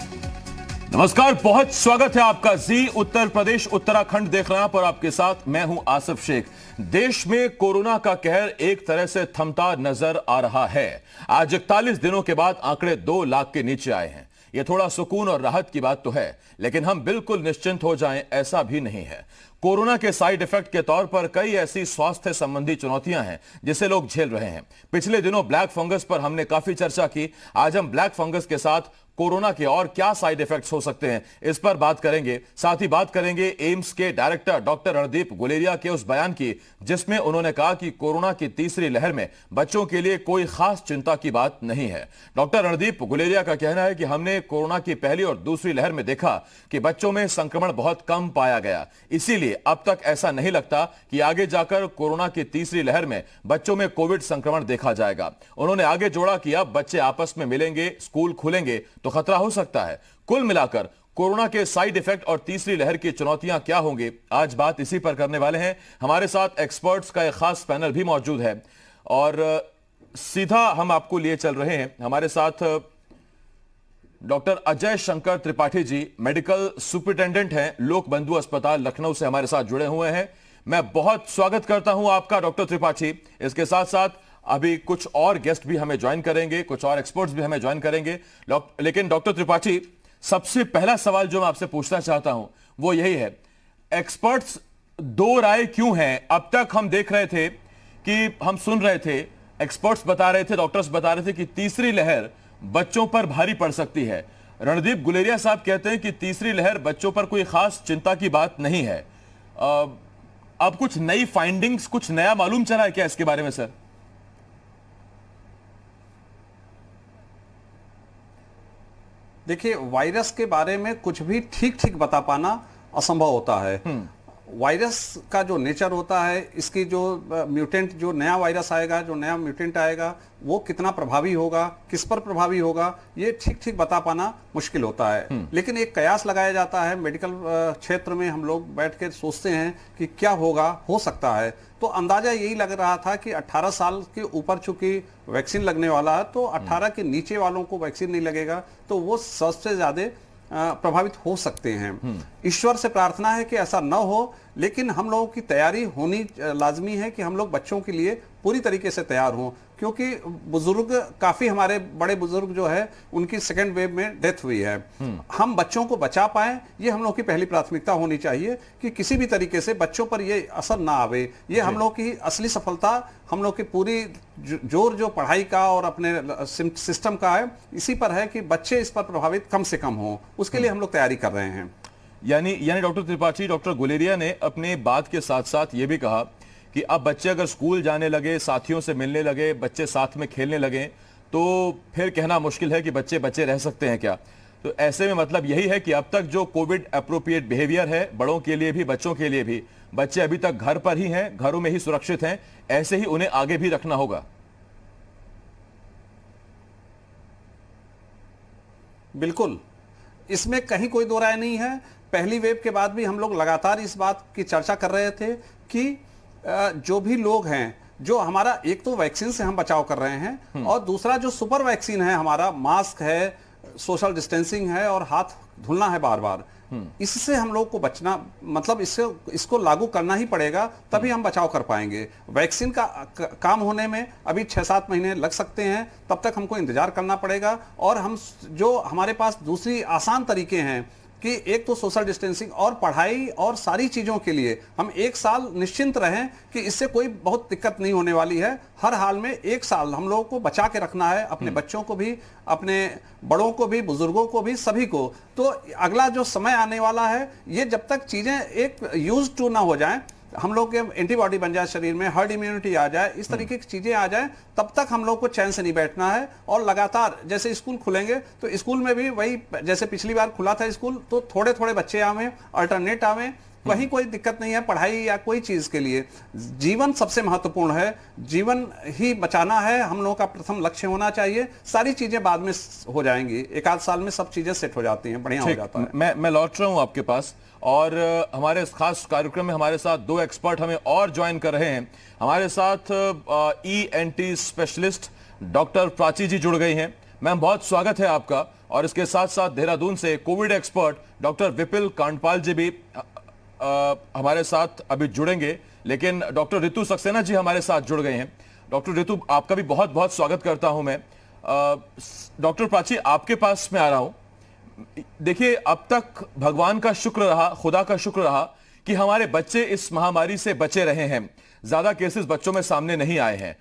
नमस्कार, बहुत स्वागत है आपका जी उत्तर प्रदेश उत्तराखंड देख रहे हैं पर आपके साथ मैं हूं आसिफ शेख। देश में कोरोना का कहर एक तरह से थमता नजर आ रहा है। आज 41 दिनों के बाद आंकड़े 2 लाख के नीचे आए हैं। यह थोड़ा सुकून और राहत की बात तो है, लेकिन हम बिल्कुल निश्चिंत हो जाएं ऐसा भी नहीं है। कोरोना के साइड इफेक्ट के तौर पर कई ऐसी स्वास्थ्य संबंधी चुनौतियां हैं जिसे लोग झेल रहे हैं। पिछले दिनों ब्लैक फंगस पर हमने काफी चर्चा की। आज हम ब्लैक फंगस के साथ कोरोना के और क्या साइड इफेक्ट्स हो सकते हैं इस पर बात करेंगे। साथ ही बात करेंगे एम्स के डायरेक्टर डॉक्टर रणदीप गुलेरिया के उस बयान की जिसमें उन्होंने कहा कि कोरोना की तीसरी लहर में बच्चों के लिए कोई खास चिंता की बात नहीं है। डॉक्टर रणदीप गुलेरिया का कहना है कि हमने कोरोना की पहली और दूसरी लहर में देखा कि बच्चों में संक्रमण बहुत कम पाया गया, इसीलिए अब तक ऐसा नहीं लगता कि आगे जाकर कोरोना की तीसरी लहर में बच्चों में कोविड संक्रमण देखा जाएगा। उन्होंने आगे जोड़ा कि अब बच्चे आपस में मिलेंगे, स्कूल खुलेंगे तो खतरा हो सकता है। कुल मिलाकर कोरोना के साइड इफेक्ट और तीसरी लहर की चुनौतियां क्या होंगी, आज बात इसी पर करने वाले हैं। हमारे साथ एक्सपर्ट्स का एक खास पैनल भी मौजूद है और सीधा हम आपको लिए चल रहे हैं। हमारे साथ doctor Ajay Shankar Tripathi ji medical superintendent हैं, लोक बंधु अस्पताल लखनऊ से हमारे साथ जुड़े हुए हैं। मैं बहुत स्वागत करता हूं आपका डॉक्टर त्रिपाठी। इसके साथ साथ अभी कुछ और गेस्ट भी हमें ज्वाइन करेंगे, कुछ और एक्सपर्ट्स भी हमें ज्वाइन करेंगे। लेकिन डॉक्टर त्रिपाठी, सबसे पहला सवाल जो मैं आपसे पूछना चाहता हूं वो यही है, एक्सपर्ट्स दो राय क्यों हैं? अब तक हम देख रहे थे कि हम सुन रहे थे, एक्सपर्ट्स बता रहे थे, डॉक्टर्स बता रहे थे कि तीसरी लहर बच्चों पर भारी पड़ सकती है। रणदीप गुलेरिया साहब कहते हैं कि तीसरी लहर बच्चों पर कोई खास चिंता की बात नहीं है। अब कुछ नई फाइंडिंग्स, कुछ नया मालूम चला है क्या इसके बारे में सर? देखिए, वायरस के बारे में कुछ भी ठीक ठीक बता पाना असंभव होता है। वायरस का जो नेचर होता है, इसकी जो म्यूटेंट, जो नया वायरस आएगा, जो नया म्यूटेंट आएगा, वो कितना प्रभावी होगा, किस पर प्रभावी होगा, ये ठीक ठीक बता पाना मुश्किल होता है। लेकिन एक कयास लगाया जाता है मेडिकल क्षेत्र में। हम लोग बैठ के सोचते हैं कि क्या होगा, हो सकता है। तो अंदाजा यही लग रहा था कि 18 साल के ऊपर चूंकि वैक्सीन लगने वाला है, तो 18 के नीचे वालों को वैक्सीन नहीं लगेगा, तो वो सबसे ज्यादा प्रभावित हो सकते हैं। ईश्वर से प्रार्थना है कि ऐसा न हो, लेकिन हम लोगों की तैयारी होनी लाजमी है कि हम लोग बच्चों के लिए पूरी तरीके से तैयार हों, क्योंकि बुजुर्ग, काफी हमारे बड़े बुजुर्ग जो है उनकी सेकेंड वेव में डेथ हुई है। हम बच्चों को बचा पाए, ये हम लोग की पहली प्राथमिकता होनी चाहिए कि किसी भी तरीके से बच्चों पर ये असर ना आवे। ये हम लोग की असली सफलता, हम लोग की पूरी जोर जो पढ़ाई का और अपने सिस्टम का है, इसी पर है कि बच्चे इस पर प्रभावित कम से कम हो। उसके लिए हम लोग तैयारी कर रहे हैं। यानी डॉक्टर त्रिपाठी, डॉक्टर गुलेरिया ने अपने बात के साथ साथ ये भी कहा कि अब बच्चे अगर स्कूल जाने लगे, साथियों से मिलने लगे, बच्चे साथ में खेलने लगे, तो फिर कहना मुश्किल है कि बच्चे बच्चे रह सकते हैं क्या। तो ऐसे में मतलब यही है कि अब तक जो कोविड एप्रोप्रिएट बिहेवियर है, बड़ों के लिए भी बच्चों के लिए भी, बच्चे अभी तक घर पर ही हैं, घरों में ही सुरक्षित हैं, ऐसे ही उन्हें आगे भी रखना होगा। बिल्कुल, इसमें कहीं कोई दो राय नहीं है। पहली वेव के बाद भी हम लोग लगातार इस बात की चर्चा कर रहे थे कि जो भी लोग हैं, जो हमारा एक तो वैक्सीन से हम बचाव कर रहे हैं, और दूसरा जो सुपर वैक्सीन है, हमारा मास्क है, सोशल डिस्टेंसिंग है और हाथ धुलना है बार बार, इससे हम लोग को बचना, मतलब इसको लागू करना ही पड़ेगा, तभी हम बचाव कर पाएंगे। वैक्सीन का काम होने में अभी 6-7 महीने लग सकते हैं, तब तक हमको इंतजार करना पड़ेगा। और हम जो हमारे पास दूसरी आसान तरीके हैं कि एक तो सोशल डिस्टेंसिंग और पढ़ाई और सारी चीज़ों के लिए हम 1 साल निश्चिंत रहें कि इससे कोई बहुत दिक्कत नहीं होने वाली है। हर हाल में 1 साल हम लोगों को बचा के रखना है, अपने बच्चों को भी, अपने बड़ों को भी, बुजुर्गों को भी, सभी को। तो अगला जो समय आने वाला है, ये जब तक चीज़ें एक यूज टू ना हो जाएं, हम लोग के एंटीबॉडी बन जाए शरीर में, हर्ड इम्यूनिटी आ जाए, इस तरीके की चीजें आ जाए, तब तक हम लोग को चैन से नहीं बैठना है। और लगातार जैसे स्कूल खुलेंगे तो स्कूल में भी वही, जैसे पिछली बार खुला था स्कूल, तो थोड़े थोड़े बच्चे आवे, अल्टरनेट आवे, वहीं कोई दिक्कत नहीं है पढ़ाई या कोई चीज के लिए। जीवन सबसे महत्वपूर्ण है, जीवन ही बचाना है, हम लोगों का प्रथम लक्ष्य होना चाहिए। सारी चीजें बाद में हो जाएंगी, 1-8 साल में सब चीजें सेट हो जाती हैं, बढ़िया हो जाता है। मैं लौट रहा हूं आपके पास, और हमारे इस खास कार्यक्रम में हमारे साथ 2 एक्सपर्ट हमें और ज्वाइन कर रहे हैं। हमारे साथ ENT स्पेशलिस्ट डॉक्टर प्राची जी जुड़ गई हैं। मैम, बहुत स्वागत है आपका। और इसके साथ साथ देहरादून से कोविड एक्सपर्ट डॉक्टर विपिल कांडपाल जी भी हमारे साथ अभी जुड़ेंगे, लेकिन डॉक्टर रितु सक्सेना जी हमारे साथ जुड़ गए हैं। डॉक्टर रितु, आपका भी बहुत बहुत स्वागत करता हूं मैं। डॉक्टर प्राची, आपके पास में आ रहा हूं। देखिए, अब तक भगवान का शुक्र रहा, खुदा का शुक्र रहा कि हमारे बच्चे इस महामारी से बचे रहे हैं, ज्यादा केसेस बच्चों में सामने नहीं आए हैं।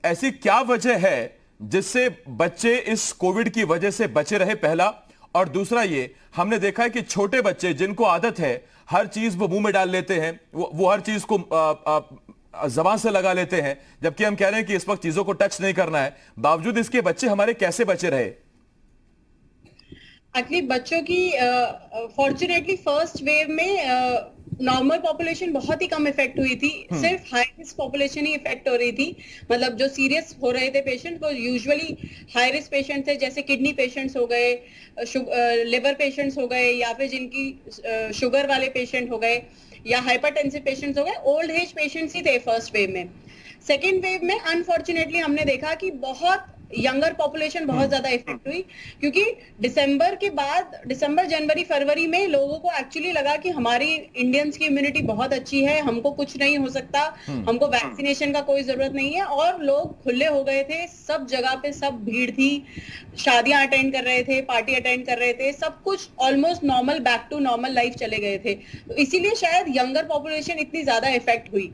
ऐसी क्या वजह है जिससे बच्चे इस कोविड की वजह से बचे रहे, पहला? और दूसरा ये, हमने देखा है कि छोटे बच्चे जिनको आदत है हर चीज वो मुंह में डाल लेते हैं, वो हर चीज को जबान से लगा लेते हैं, जबकि हम कह रहे हैं कि इस वक्त चीजों को टच नहीं करना है, बावजूद इसके बच्चे हमारे कैसे बचे रहे? एक्चुअली बच्चों की फॉर्चुनेटली फर्स्ट वेव में नॉर्मल पॉपुलेशन बहुत ही कम इफेक्ट हुई थी, सिर्फ हाई रिस्क पॉपुलेशन ही इफेक्ट हो रही थी। मतलब जो सीरियस हो रहे थे पेशेंट वो यूजुअली हाई रिस्क पेशेंट थे, जैसे किडनी पेशेंट्स हो गए, लिवर पेशेंट्स हो गए, या फिर जिनकी शुगर वाले पेशेंट हो गए, या हाइपरटेंसिव पेशेंट्स हो गए, ओल्ड एज पेशेंट्स ही थे फर्स्ट वेव में। सेकेंड वेव में अनफॉर्चुनेटली हमने देखा कि बहुत यंगर पॉपुलेशन बहुत ज्यादा इफेक्ट हुई, क्योंकि दिसंबर के बाद, दिसंबर जनवरी फरवरी में लोगों को एक्चुअली लगा कि हमारी इंडियंस की इम्यूनिटी बहुत अच्छी है, हमको कुछ नहीं हो सकता, हमको वैक्सीनेशन का कोई जरूरत नहीं है, और लोग खुले हो गए थे। सब जगह पे सब भीड़ थी, शादियां अटेंड कर रहे थे, पार्टी अटेंड कर रहे थे, सब कुछ almost normal, back to normal life चले गए थे। तो इसीलिए शायद यंगर पॉपुलेशन इतनी ज्यादा इफेक्ट हुई।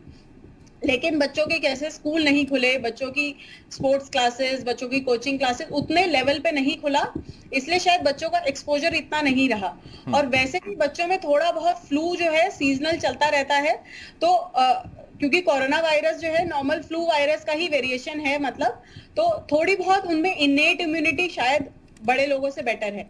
लेकिन बच्चों के कैसे स्कूल नहीं खुले, बच्चों की स्पोर्ट्स क्लासेस, बच्चों की कोचिंग क्लासेस उतने लेवल पे नहीं खुला, इसलिए शायद बच्चों का एक्सपोजर इतना नहीं रहा। और वैसे भी बच्चों में थोड़ा बहुत फ्लू जो है सीजनल चलता रहता है, तो क्योंकि कोरोना वायरस जो है नॉर्मल फ्लू वायरस का ही वेरिएशन है, मतलब तो थोड़ी बहुत उनमें इनेट इम्यूनिटी शायद बड़े लोगों से बेटर है।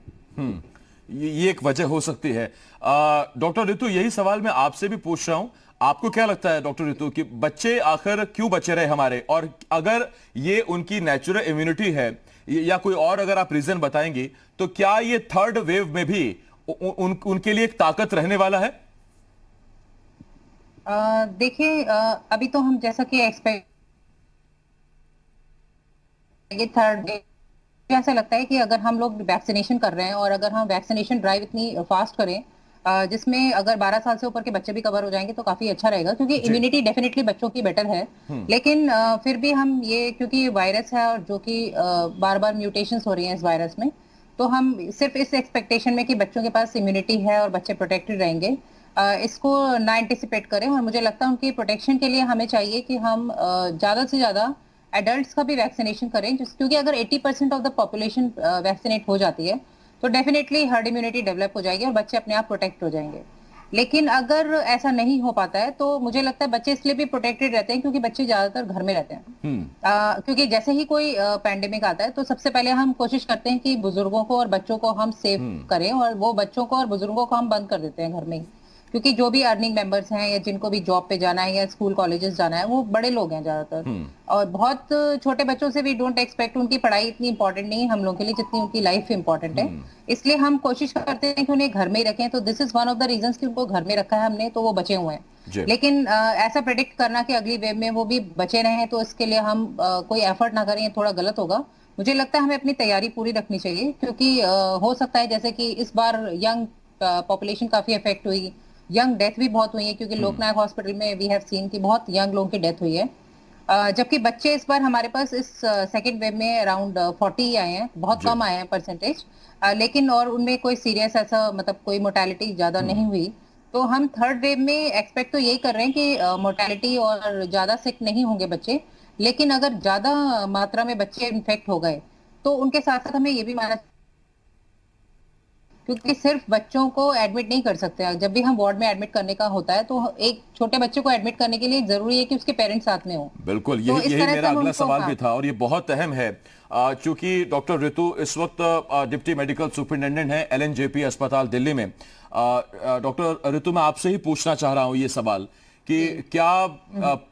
ये एक वजह हो सकती है। डॉक्टर रितु, यही सवाल मैं आपसे भी पूछ रहा हूं, आपको क्या लगता है डॉक्टर रितु कि बच्चे आखिर क्यों बचे रहे हमारे, और अगर ये उनकी नेचुरल इम्यूनिटी है या कोई और अगर आप रीजन बताएंगे, तो क्या ये थर्ड वेव में भी उनके लिए एक ताकत रहने वाला है? देखिए, अभी तो हम जैसा कि एक्सपेक्ट थर्ड वेव, ऐसा लगता है कि अगर हम लोग वैक्सीनेशन कर रहे हैं और अगर हम वैक्सीनेशन ड्राइव इतनी फास्ट करें जिसमें अगर 12 साल से ऊपर के बच्चे भी कवर हो जाएंगे तो काफी अच्छा रहेगा, क्योंकि इम्यूनिटी डेफिनेटली बच्चों की बेटर है। लेकिन फिर भी हम ये, क्योंकि वायरस है और जो कि बार बार म्यूटेशंस हो रही हैं इस वायरस में, तो हम सिर्फ इस एक्सपेक्टेशन में कि बच्चों के पास इम्यूनिटी है और बच्चे प्रोटेक्टेड रहेंगे, इसको ना एंटिसिपेट करें। और मुझे लगता है उनकी प्रोटेक्शन के लिए हमें चाहिए कि हम ज्यादा से ज्यादा एडल्ट्स का भी वैक्सीनेशन करें, क्योंकि अगर 80% ऑफ द पॉपुलेशन वैक्सीनेट हो जाती है तो डेफिनेटली हर्ड इम्यूनिटी डेवलप हो जाएगी और बच्चे अपने आप प्रोटेक्ट हो जाएंगे। लेकिन अगर ऐसा नहीं हो पाता है तो मुझे लगता है बच्चे इसलिए भी प्रोटेक्टेड रहते हैं क्योंकि बच्चे ज्यादातर घर में रहते हैं। क्योंकि जैसे ही कोई पैंडेमिक आता है तो सबसे पहले हम कोशिश करते हैं कि बुजुर्गों को और बच्चों को हम सेव करें, और वो बच्चों को और बुजुर्गों को हम बंद कर देते हैं घर में ही, क्योंकि जो भी अर्निंग मेंबर्स हैं या जिनको भी जॉब पे जाना है या स्कूल कॉलेजेस जाना है वो बड़े लोग हैं ज्यादातर, और बहुत छोटे बच्चों से भी डोंट एक्सपेक्ट, उनकी पढ़ाई इतनी इंपॉर्टेंट नहीं है हम लोग के लिए जितनी उनकी लाइफ इंपॉर्टेंट है। इसलिए हम कोशिश करते हैं कि उन्हें घर में ही रखें। तो this is one of the reasons कि उनको घर में रखा है हमने, तो वो बचे हुए हैं। लेकिन ऐसा प्रेडिक्ट करना कि अगली वेव में वो भी बचे रहे, तो इसके लिए हम कोई एफर्ट ना करें, थोड़ा गलत होगा। मुझे लगता है हमें अपनी तैयारी पूरी रखनी चाहिए, क्योंकि हो सकता है जैसे कि इस बार यंग पॉपुलेशन काफी इफेक्ट हुई, यंग डेथ भी बहुत हुई है, क्योंकि लोकनायक हॉस्पिटल में वी हैव सीन कि बहुत यंग लोगों की डेथ हुई है। जबकि बच्चे इस बार हमारे पास इस सेकेंड वेव में अराउंड 40 आए हैं, बहुत कम आए हैं परसेंटेज, लेकिन और उनमें कोई सीरियस ऐसा मतलब कोई मोर्टेलिटी ज्यादा नहीं हुई। तो हम थर्ड वेव में एक्सपेक्ट तो यही कर रहे हैं कि मोर्टेलिटी और ज्यादा सिक नहीं होंगे बच्चे, लेकिन अगर ज्यादा मात्रा में बच्चे इन्फेक्ट हो गए तो उनके साथ साथ हमें ये भी माना, क्योंकि सिर्फ बच्चों को एडमिट नहीं कर सकते। जब भी हम वार्ड में एडमिट करने का होता है तो एक छोटे बच्चे को एडमिट करने के लिए जरूरी है कि उसके पेरेंट्स साथ में हो। बिल्कुल, यही मेरा अगला सवाल भी था और ये बहुत अहम है, चूंकि डॉक्टर रितु इस वक्त डिप्टी मेडिकल सुपरिटेंडेंट है LNJP अस्पताल दिल्ली में। डॉक्टर रितु, मैं आपसे ही पूछना चाह रहा हूं ये सवाल कि क्या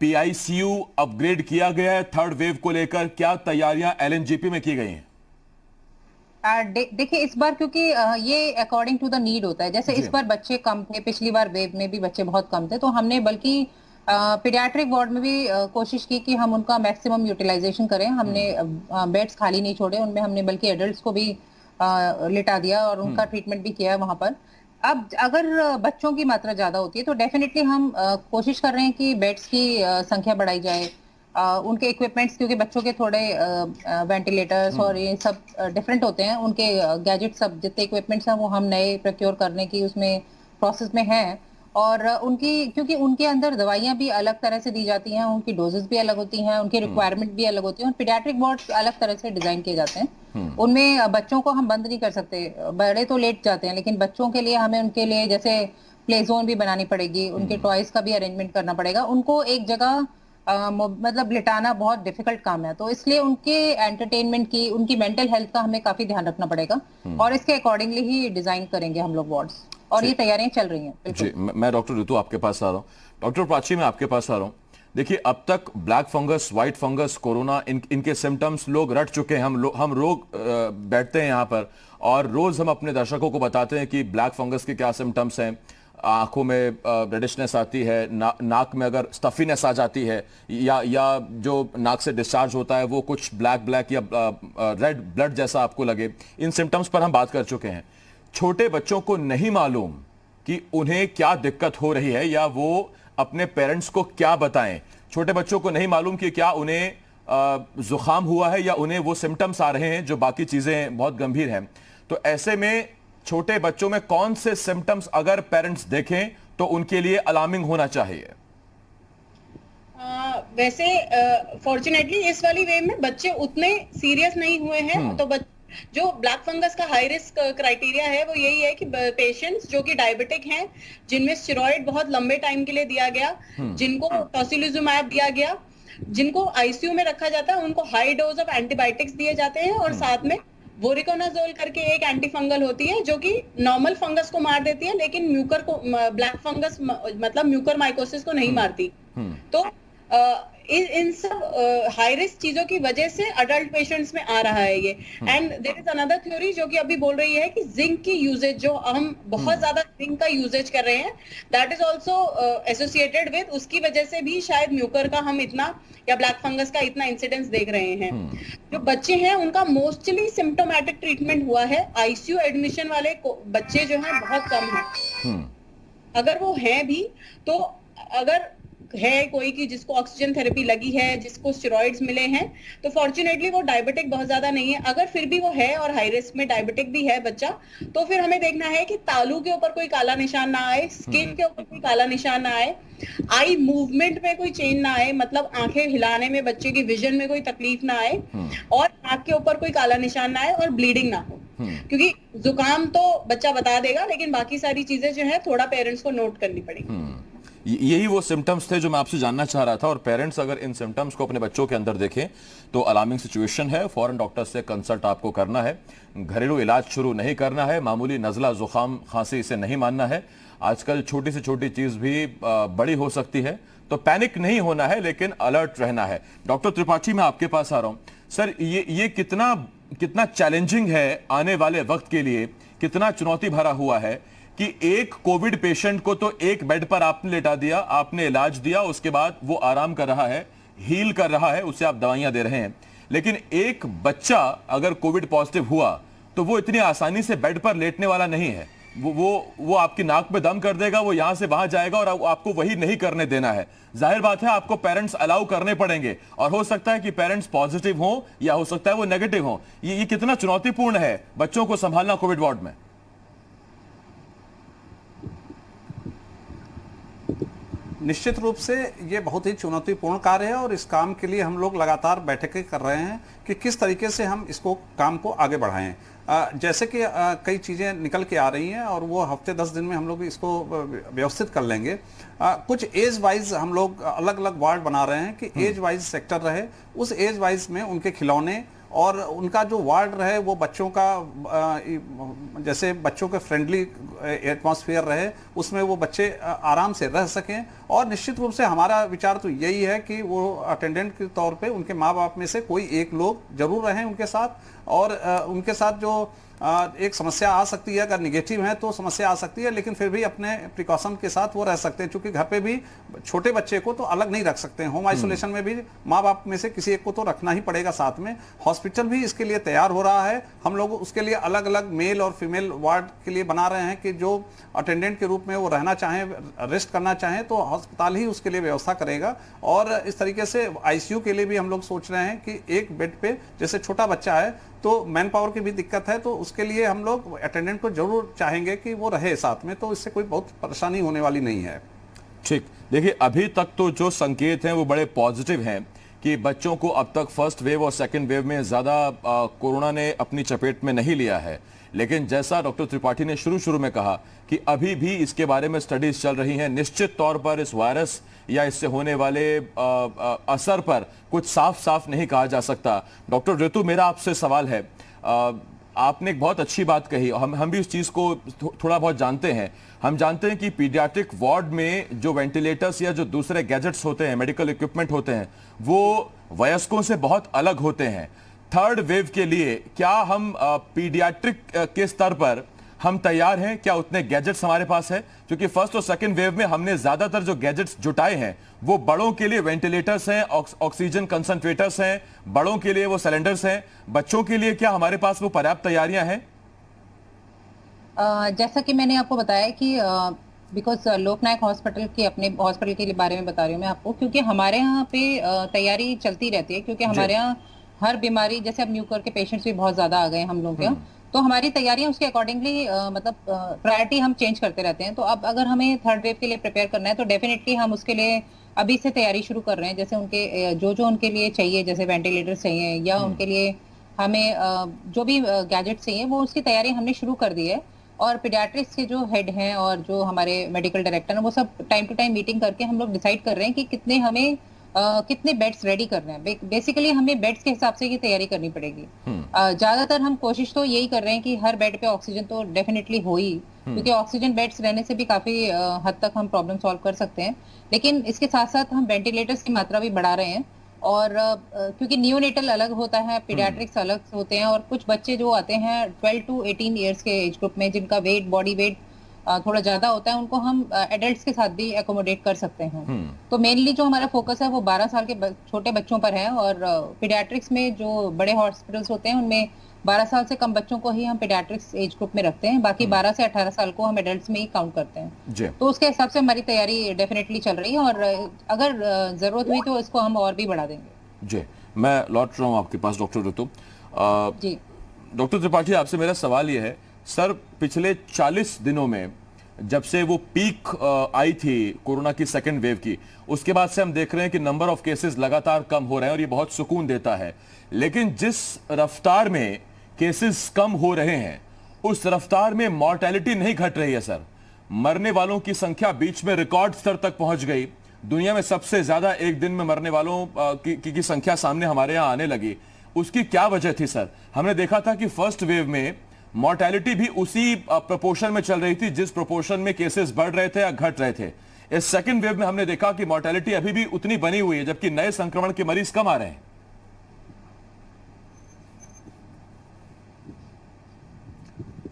PICU अपग्रेड किया गया है थर्ड वेव को लेकर? क्या तैयारियां LNJP में की गई हैं? देखिए, इस बार क्योंकि ये अकॉर्डिंग टू द नीड होता है, जैसे इस बार बच्चे कम थे, पिछली बार वेव में भी बच्चे बहुत कम थे, तो हमने बल्कि पीडियाट्रिक वार्ड में भी कोशिश की कि हम उनका मैक्सिमम यूटिलाइजेशन करें। हमने बेड्स खाली नहीं छोड़े उनमें, हमने बल्कि एडल्ट्स को भी लिटा दिया और उनका ट्रीटमेंट भी किया है वहां पर। अब अगर बच्चों की मात्रा ज्यादा होती है तो डेफिनेटली हम कोशिश कर रहे हैं कि बेड्स की संख्या बढ़ाई जाए, उनके इक्विपमेंट्स, क्योंकि बच्चों के थोड़े वेंटिलेटर्स और ये सब डिफरेंट होते हैं, उनके गैजेट सब जितने इक्विपमेंट्स हैं वो हम नए प्रोक्योर करने की उसमें प्रोसेस में हैं। और उनकी, क्योंकि उनके अंदर दवाइयां भी अलग तरह से दी जाती हैं, उनकी डोजेस भी अलग होती हैं, उनकी रिक्वायरमेंट भी अलग होती है, और पीडियाट्रिक वार्ड्स अलग तरह से डिजाइन किए जाते हैं। उनमें बच्चों को हम बंद नहीं कर सकते, बड़े तो लेट जाते हैं, लेकिन बच्चों के लिए हमें उनके लिए जैसे प्ले जोन भी बनानी पड़ेगी, उनके टॉयज का भी अरेंजमेंट करना पड़ेगा। उनको एक जगह मतलब लिटाना बहुत डिफिकल्ट काम है, तो इसलिए उनके एंटरटेनमेंट की, उनकी मेंटल हेल्थ का हमें काफी ध्यान रखना पड़ेगा और इसके अकॉर्डिंगली ही डिजाइन करेंगे हम लोग वार्ड्स, और ये तैयारियां चल रही हैं। जी, मैं डॉक्टर ऋतु आपके पास आ रहा हूँ। डॉक्टर प्राची, मैं आपके पास आ रहा हूँ। देखिए, अब तक black fungus, white fungus, corona, इनके सिम्टम्स लोग रट चुके हैं। हम रोग बैठते हैं यहाँ पर और रोज हम अपने दर्शकों को बताते हैं कि ब्लैक फंगस के क्या सिम्टम्स हैं। आंखों में रेडिशनेस आती है, नाक में अगर स्टफीनेस आ जाती है, या जो नाक से डिस्चार्ज होता है वो कुछ ब्लैक या रेड ब्लड जैसा आपको लगे। इन सिम्टम्स पर हम बात कर चुके हैं। छोटे बच्चों को नहीं मालूम कि उन्हें क्या दिक्कत हो रही है या वो अपने पेरेंट्स को क्या बताएं। छोटे बच्चों को नहीं मालूम कि क्या उन्हें जुकाम हुआ है या उन्हें वो सिम्टम्स आ रहे हैं जो बाकी चीजें बहुत गंभीर हैं। तो ऐसे में छोटे बच्चों में कौन से सिम्टम्स अगर पेरेंट्स देखें तो उनके लिए अलार्मिंग होना चाहिए? वैसे फॉर्चुनेटली इस वाली वेव में बच्चे उतने सीरियस नहीं हुए हैं। तो जो ब्लैक फंगस का हाई रिस्क क्राइटेरिया है वो यही है कि पेशेंट्स जो कि डायबिटिक हैं, जिनमें स्टेरॉइड बहुत लंबे टाइम के लिए दिया गया, जिनको टोसिलिजुमैब दिया गया, जिनको आईसीयू में रखा जाता है, उनको हाई डोज ऑफ एंटीबायोटिक्स दिए जाते हैं, और साथ में वोरिकोनाजोल करके एक एंटी फंगल होती है जो कि नॉर्मल फंगस को मार देती है, लेकिन म्यूकर को, ब्लैक फंगस मतलब म्यूकर माइकोसिस को नहीं मारती। तो इन सब हाई रिस्क चीजों की वजह से अडल्ट पेशेंट्स में आ रहा है ये। And there is another theory जो कि अभी बोल रही है कि जिंक की यूजेज, जो हम बहुत ज्यादा जिंक का यूजेज कर रहे हैं, that is also associated with, उसकी वजह से भी शायद म्यूकर का हम इतना, या ब्लैक फंगस का इतना इंसिडेंस देख रहे हैं। जो बच्चे हैं उनका मोस्टली सिम्टोमेटिक ट्रीटमेंट हुआ है। आईसीयू एडमिशन वाले बच्चे जो हैं बहुत कम हैं। अगर वो हैं भी तो, अगर है कोई कि जिसको ऑक्सीजन थेरेपी लगी है, जिसको स्टेरॉइड्स मिले हैं, तो फॉर्चुनेटली वो डायबिटिक बहुत ज्यादा नहीं है। अगर फिर भी वो है और हाई रिस्क में डायबिटिक भी है बच्चा, तो फिर हमें देखना है कि तालू के ऊपर कोई काला निशान ना आए, स्किन के ऊपर कोई काला निशान ना आए, आई मूवमेंट में कोई चेंज ना आए, मतलब आंखें हिलाने में बच्चे की विजन में कोई तकलीफ ना आए, और नाक के ऊपर कोई काला निशान ना आए, और ब्लीडिंग ना हो। क्योंकि जुकाम तो बच्चा बता देगा, लेकिन बाकी सारी चीजें जो है थोड़ा पेरेंट्स को नोट करनी पड़ेगी। यही वो सिम्टम्स थे जो मैं आपसे जानना चाह रहा था। और पेरेंट्स अगर इन सिम्टम्स को अपने बच्चों के अंदर देखें तो अलार्मिंग सिचुएशन है, फौरन डॉक्टर से कंसल्ट आपको करना है, घरेलू इलाज शुरू नहीं करना है, मामूली नज़ला, जुकाम, खांसी इसे नहीं मानना है। आजकल छोटी से छोटी चीज भी बड़ी हो सकती है, तो पैनिक नहीं होना है, लेकिन अलर्ट रहना है। डॉक्टर त्रिपाठी, मैं आपके पास आ रहा हूं। सर, ये कितना चैलेंजिंग है आने वाले वक्त के लिए, कितना चुनौती भरा हुआ है कि एक कोविड पेशेंट को तो एक बेड पर आपने लेटा दिया, आपने इलाज दिया, उसके बाद वो आराम कर रहा है, हील कर रहा है, उसे आप दवाइयां दे रहे हैं, लेकिन एक बच्चा अगर कोविड पॉजिटिव हुआ तो वो इतनी आसानी से बेड पर लेटने वाला नहीं है। वो आपकी नाक पे दम कर देगा, वो यहां से वहां जाएगा, और आपको वही नहीं करने देना है। जाहिर बात है आपको पेरेंट्स अलाउ करने पड़ेंगे, और हो सकता है कि पेरेंट्स पॉजिटिव हों या हो सकता है वो नेगेटिव हों। ये कितना चुनौतीपूर्ण है बच्चों को संभालना कोविड वार्ड में? निश्चित रूप से ये बहुत ही चुनौतीपूर्ण कार्य है, और इस काम के लिए हम लोग लगातार बैठकें कर रहे हैं कि किस तरीके से हम इसको काम को आगे बढ़ाएं। जैसे कि कई चीज़ें निकल के आ रही हैं, और वो हफ्ते 10 दिन में हम लोग इसको व्यवस्थित कर लेंगे। कुछ एज वाइज हम लोग अलग अलग वार्ड बना रहे हैं कि एज वाइज सेक्टर रहे, उस एज वाइज में उनके खिलौने और उनका जो वार्ड रहे वो बच्चों का, जैसे बच्चों के फ्रेंडली एटमॉस्फेयर रहे, उसमें वो बच्चे आराम से रह सकें। और निश्चित रूप से हमारा विचार तो यही है कि वो अटेंडेंट के तौर पे उनके माँ बाप में से कोई एक लोग जरूर रहें उनके साथ, और उनके साथ जो एक समस्या आ सकती है, अगर निगेटिव है तो समस्या आ सकती है, लेकिन फिर भी अपने प्रिकॉशन के साथ वो रह सकते हैं, क्योंकि घर पे भी छोटे बच्चे को तो अलग नहीं रख सकते हैं। होम आइसोलेशन में भी माँ बाप में से किसी एक को तो रखना ही पड़ेगा साथ में। हॉस्पिटल भी इसके लिए तैयार हो रहा है, हम लोग उसके लिए अलग अलग मेल और फीमेल वार्ड के लिए बना रहे हैं कि जो अटेंडेंट के रूप में वो रहना चाहें, रेस्ट करना चाहें तो अस्पताल ही उसके लिए व्यवस्था करेगा। और इस तरीके से आईसीयू के लिए भी हम लोग सोच रहे हैं कि एक बेड पे जैसे छोटा बच्चा है तो मैन पावर की भी दिक्कत है, तो उसके लिए हम लोग अटेंडेंट को जरूर चाहेंगे कि वो रहे साथ में, तो इससे कोई बहुत परेशानी होने वाली नहीं है। ठीक, देखिए अभी तक तो जो संकेत हैं वो बड़े पॉजिटिव हैं कि बच्चों को अब तक फर्स्ट वेव और सेकंड वेव में ज़्यादा कोरोना ने अपनी चपेट में नहीं लिया है। लेकिन जैसा डॉक्टर त्रिपाठी ने शुरू में कहा कि अभी भी इसके बारे में स्टडीज चल रही हैं, निश्चित तौर पर इस वायरस या इससे होने वाले असर पर कुछ साफ नहीं कहा जा सकता। डॉक्टर ऋतु, मेरा आपसे सवाल है, आपने एक बहुत अच्छी बात कही, हम भी उस चीज को थोड़ा बहुत जानते हैं। हम जानते हैं कि पीडियाट्रिक वार्ड में जो वेंटिलेटर्स या जो दूसरे गैजेट्स होते हैं, मेडिकल इक्विपमेंट होते हैं, वो वयस्कों से बहुत अलग होते हैं। थर्ड वेव के लिए क्या हम पीडियाट्रिक के स्तर पर हम तैयार हैं? क्या उतने गैजेट्स हमारे पास है? क्योंकि फर्स्ट और सेकंड वेव में हमने ज्यादातर जो गैजेट्स जुटाए हैं वो बड़ों के लिए वेंटिलेटर्स हैं, ऑक्सीजन कंसंट्रेटर्स हैं, बड़ों के लिए वो सिलेंडर्स हैं। बच्चों के लिए क्या हमारे पास वो पर्याप्त तैयारियां हैं? जैसा कि मैंने आपको बताया कि बिकॉज लोकनायक हॉस्पिटल के अपने हॉस्पिटल के बारे में बता रही हूँ मैं आपको, क्योंकि हमारे यहाँ पे तैयारी चलती रहती है, क्योंकि हमारे यहाँ हर बीमारी, जैसे अब म्यूकर के पेशेंट्स भी बहुत ज्यादा आ गए हम लोग के यहाँ, तो हमारी तैयारियां उसके अकॉर्डिंगली मतलब प्रायोरिटी हम चेंज करते रहते हैं। तो अब अगर हमें थर्ड वेव के लिए प्रिपेयर करना है तो डेफिनेटली हम उसके लिए अभी से तैयारी शुरू कर रहे हैं। जैसे उनके जो उनके लिए चाहिए, जैसे वेंटिलेटर्स चाहिए या उनके लिए हमें जो भी गैजेट्स चाहिए वो उसकी तैयारी हमने शुरू कर दी है। और पीडियाट्रिक्स के जो हेड हैं और जो हमारे मेडिकल डायरेक्टर हैं वो सब टाइम टू टाइम मीटिंग करके हम लोग डिसाइड कर रहे हैं कि कितने हमें कितने बेड्स रेडी करने हैं। बेसिकली हमें बेड्स के हिसाब से ये तैयारी करनी पड़ेगी। ज्यादातर हम कोशिश तो यही कर रहे हैं कि हर बेड पे ऑक्सीजन तो डेफिनेटली हो ही, क्योंकि ऑक्सीजन बेड्स रहने से भी काफी हद तक हम प्रॉब्लम सॉल्व कर सकते हैं। लेकिन इसके साथ साथ हम वेंटिलेटर्स की मात्रा भी बढ़ा रहे हैं। और क्योंकि नियोनेटल अलग होता है, पीडियाट्रिक्स अलग होते हैं, और कुछ बच्चे जो आते हैं 12 to 18 ईयर्स के एज ग्रुप में, जिनका वेट, बॉडी वेट थोड़ा ज्यादा होता है, उनको हम एडल्ट्स के साथ भी एकोमोडेट कर सकते हैं। तो मेनली जो हमारा फोकस है वो 12 साल के छोटे बच्चों पर है। और पीडियाट्रिक्स में जो बड़े हॉस्पिटल्स होते हैं उनमें 12 साल से कम बच्चों को ही हम पीडियाट्रिक्स एज ग्रुप में रखते हैं, बाकी 12 से 18 साल को हम एडल्ट्स में ही काउंट करते हैं। तो उसके हिसाब से हमारी तैयारी डेफिनेटली चल रही है, और अगर जरूरत हुई तो इसको हम और भी बढ़ा देंगे। जी, मैं लौट रहा हूँ आपके पास डॉक्टर ऋतु। जी डॉक्टर त्रिपाठी, आपसे मेरा सवाल ये है, सर पिछले 40 दिनों में जब से वो पीक आई थी कोरोना की सेकेंड वेव की, उसके बाद से हम देख रहे हैं कि नंबर ऑफ केसेस लगातार कम हो रहे हैं और ये बहुत सुकून देता है। लेकिन जिस रफ्तार में केसेस कम हो रहे हैं उस रफ्तार में मॉर्टेलिटी नहीं घट रही है सर। मरने वालों की संख्या बीच में रिकॉर्ड स्तर तक पहुंच गई, दुनिया में सबसे ज्यादा एक दिन में मरने वालों की संख्या सामने हमारे यहां आने लगी। उसकी क्या वजह थी सर? हमने देखा था कि फर्स्ट वेव में मॉर्टेलिटी भी उसी प्रोपोर्शन में चल रही थी जिस प्रोपोर्शन में केसेस बढ़ रहे थे या घट रहे थे। इस सेकंड वेव में हमने देखा कि मॉर्टेलिटी अभी भी उतनी बनी हुई है, जबकि नए संक्रमण के मरीज कम आ रहे हैं।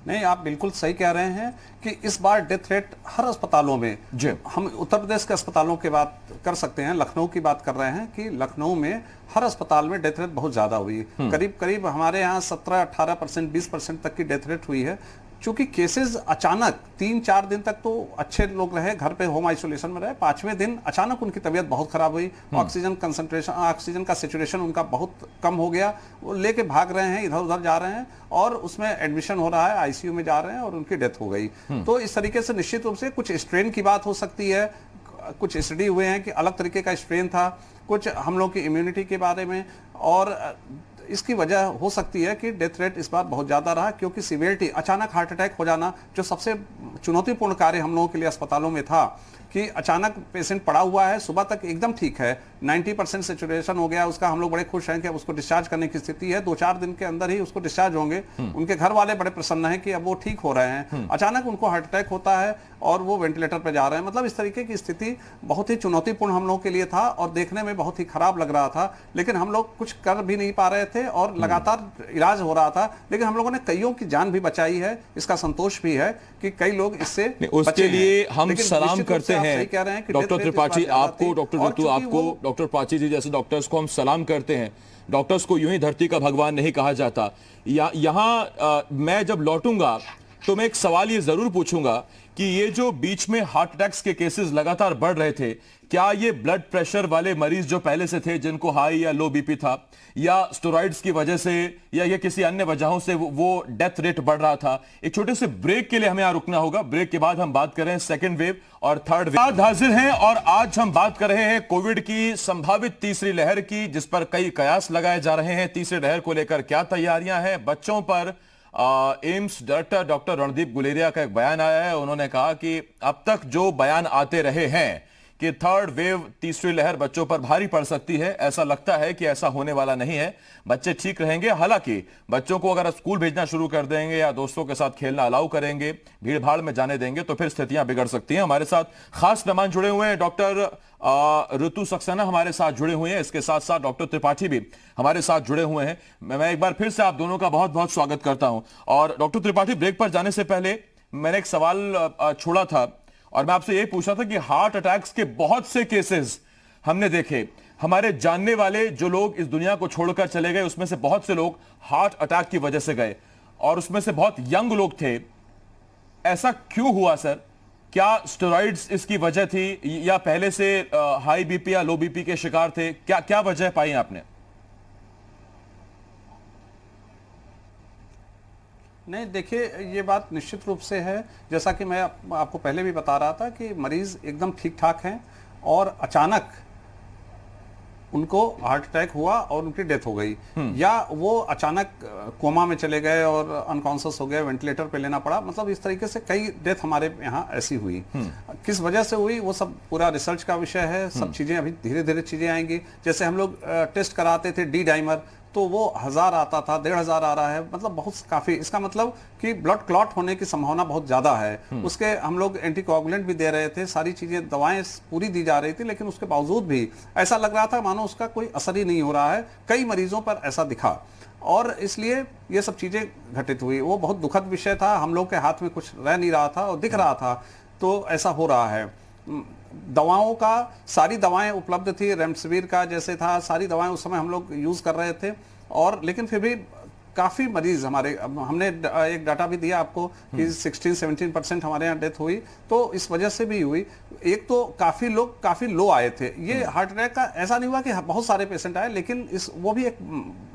नहीं, आप बिल्कुल सही कह रहे हैं कि इस बार डेथ रेट हर अस्पतालों में, जो हम उत्तर प्रदेश के अस्पतालों की बात कर सकते हैं, लखनऊ की बात कर रहे हैं कि लखनऊ में हर अस्पताल में डेथ रेट बहुत ज्यादा हुई। करीब करीब हमारे यहाँ 17-18%, 20% तक की डेथ रेट हुई है। चूंकि केसेस अचानक 3-4 दिन तक तो अच्छे लोग रहे, घर पे होम आइसोलेशन में रहे, 5वें दिन अचानक उनकी तबीयत बहुत खराब हुई, ऑक्सीजन कंसंट्रेशन, ऑक्सीजन का सिचुएशन उनका बहुत कम हो गया, वो लेके भाग रहे हैं, इधर उधर जा रहे हैं और उसमें एडमिशन हो रहा है, आईसीयू में जा रहे हैं और उनकी डेथ हो गई। तो इस तरीके से निश्चित रूप से कुछ स्ट्रेन की बात हो सकती है, कुछ स्टडी हुए हैं कि अलग तरीके का स्ट्रेन था, कुछ हम लोग की इम्यूनिटी के बारे में, और इसकी वजह हो सकती है कि डेथ रेट इस बार बहुत ज़्यादा रहा, क्योंकि सिवियरिटी, अचानक हार्ट अटैक हो जाना जो सबसे चुनौतीपूर्ण कार्य हम लोगों के लिए अस्पतालों में था कि अचानक पेशेंट पड़ा हुआ है, सुबह तक एकदम ठीक है, 90% सेचुरेशन हो गया उसका, हम लोग बड़े खुश हैं कि अब उसको डिस्चार्ज करने की स्थिति है, 2-4 दिन के अंदर ही उसको डिस्चार्ज होंगे। उनके घर वाले बड़े प्रसन्न हैं कि अब वो ठीक हो रहे हैं। अचानक उनको हार्ट अटैक होता है और वो वेंटिलेटर पर जा रहे हैं। मतलब इस तरीके की स्थिति बहुत ही चुनौतीपूर्ण हम लोगों के लिए था और देखने में बहुत ही खराब लग रहा था, लेकिन हम लोग कुछ कर भी नहीं पा रहे थे और लगातार इलाज हो रहा था। लेकिन हम लोगों ने कईयों की जान भी बचाई है, इसका संतोष भी है कि कई लोग इससे उसके लिए हम लेकिन सलाम निश्चित रूप करते से आप हैं सही कह रहे हैं कि डॉक्टर डेथ रेट त्रिपाठी इस बार आपको, ज्यादा डॉक्टर थी। और ऋतु चूंकि आपको, वो डॉक्टर प्राची जी जैसे डॉक्टर्स को हम सलाम करते हैं। डॉक्टर्स को यूं ही धरती का भगवान नहीं कहा जाता। यहाँ मैं जब लौटूंगा तो मैं एक सवाल ये जरूर पूछूंगा कि ये जो बीच में हार्ट अटैक्स के केसेस लगातार बढ़ रहे थे, क्या ये ब्लड प्रेशर वाले मरीज जो पहले से थे जिनको हाई या लो बीपी था, या स्टेरॉइड्स की वजह से, या ये किसी अन्य वजहों से वो डेथ रेट बढ़ रहा था? एक छोटे से ब्रेक के लिए हमें यहां रुकना होगा। ब्रेक के बाद हम बात कर रहे हैं सेकेंड वेव और थर्ड वेव। आज हाजिर हैं और आज हम बात कर रहे हैं कोविड की संभावित तीसरी लहर की, जिस पर कई कयास लगाए जा रहे हैं। तीसरी लहर को लेकर क्या तैयारियां हैं? बच्चों पर AIIMS director doctor Randeep Guleria का एक बयान आया है। उन्होंने कहा कि अब तक जो बयान आते रहे हैं कि थर्ड वेव, तीसरी लहर बच्चों पर भारी पड़ सकती है, ऐसा लगता है कि ऐसा होने वाला नहीं है। बच्चे ठीक रहेंगे। हालांकि बच्चों को अगर स्कूल भेजना शुरू कर देंगे या दोस्तों के साथ खेलना अलाउ करेंगे, भीड़ भाड़ में जाने देंगे, तो फिर स्थितियां बिगड़ सकती हैं। हमारे साथ खास मेहमान जुड़े हुए हैं। डॉक्टर ऋतु सक्सेना हमारे साथ जुड़े हुए हैं। इसके साथ साथ डॉक्टर त्रिपाठी भी हमारे साथ जुड़े हुए हैं। मैं एक बार फिर से आप दोनों का बहुत बहुत स्वागत करता हूं। और डॉक्टर त्रिपाठी, ब्रेक पर जाने से पहले मैंने एक सवाल छोड़ा था और मैं आपसे यही पूछा था कि हार्ट अटैक्स के बहुत से केसेस हमने देखे। हमारे जानने वाले जो लोग इस दुनिया को छोड़कर चले गए, उसमें से बहुत से लोग हार्ट अटैक की वजह से गए और उसमें से बहुत यंग लोग थे। ऐसा क्यों हुआ सर? क्या स्टेरॉइड्स इसकी वजह थी या पहले से हाई बीपी या लो बीपी के शिकार थे? क्या क्या वजह पाई आपने? नहीं, देखिए, ये बात निश्चित रूप से है, जैसा कि मैं आपको पहले भी बता रहा था कि मरीज एकदम ठीक ठाक हैं और अचानक उनको हार्ट अटैक हुआ और उनकी डेथ हो गई, या वो अचानक कोमा में चले गए और अनकॉन्शियस हो गए, वेंटिलेटर पे लेना पड़ा। मतलब इस तरीके से कई डेथ हमारे यहाँ ऐसी हुई। किस वजह से हुई वो सब पूरा रिसर्च का विषय है। सब चीजें अभी धीरे धीरे चीजें आएंगी। जैसे हम लोग टेस्ट कराते थे डी डाइमर, तो वो 1000 आता था, 1500 आ रहा है। मतलब बहुत काफी, इसका मतलब कि ब्लड क्लॉट होने की संभावना बहुत ज्यादा है। उसके हम लोग एंटीकोगुलेंट भी दे रहे थे, सारी चीजें, दवाएं पूरी दी जा रही थी, लेकिन उसके बावजूद भी ऐसा लग रहा था मानो उसका कोई असर ही नहीं हो रहा है। कई मरीजों पर ऐसा दिखा और इसलिए ये सब चीजें घटित हुई। वो बहुत दुखद विषय था। हम लोग के हाथ में कुछ रह नहीं रहा था और दिख रहा था, तो ऐसा हो रहा है। दवाओं का, सारी दवाएं उपलब्ध थी, रेमडेसिविर का जैसे था, सारी दवाएं उस समय हम लोग यूज कर रहे थे। और लेकिन फिर भी काफी मरीज हमारे, हमने एक डाटा भी दिया आपको कि 16-17% हमारे यहाँ डेथ हुई। तो इस वजह से भी हुई। एक तो काफी लोग काफी लो आए थे। ये हार्ट अटैक का ऐसा नहीं हुआ कि बहुत सारे पेशेंट आए, लेकिन वो भी एक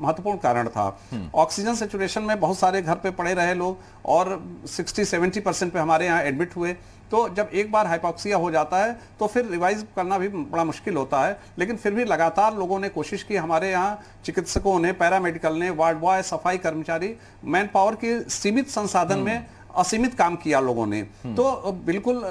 महत्वपूर्ण कारण था। ऑक्सीजन सेचुरेशन में बहुत सारे घर पे पड़े रहे लोग और 60-70% पे हमारे यहाँ एडमिट हुए। तो जब एक बार हाइपोक्सिया हो जाता है तो फिर रिवाइज करना भी बड़ा मुश्किल होता है। लेकिन फिर भी लगातार लोगों ने कोशिश की। हमारे यहाँ चिकित्सकों ने, पैरामेडिकल ने, वार्ड बॉय, सफाई कर्मचारी, मैन पावर के सीमित संसाधन में असीमित काम किया लोगों ने। तो बिल्कुल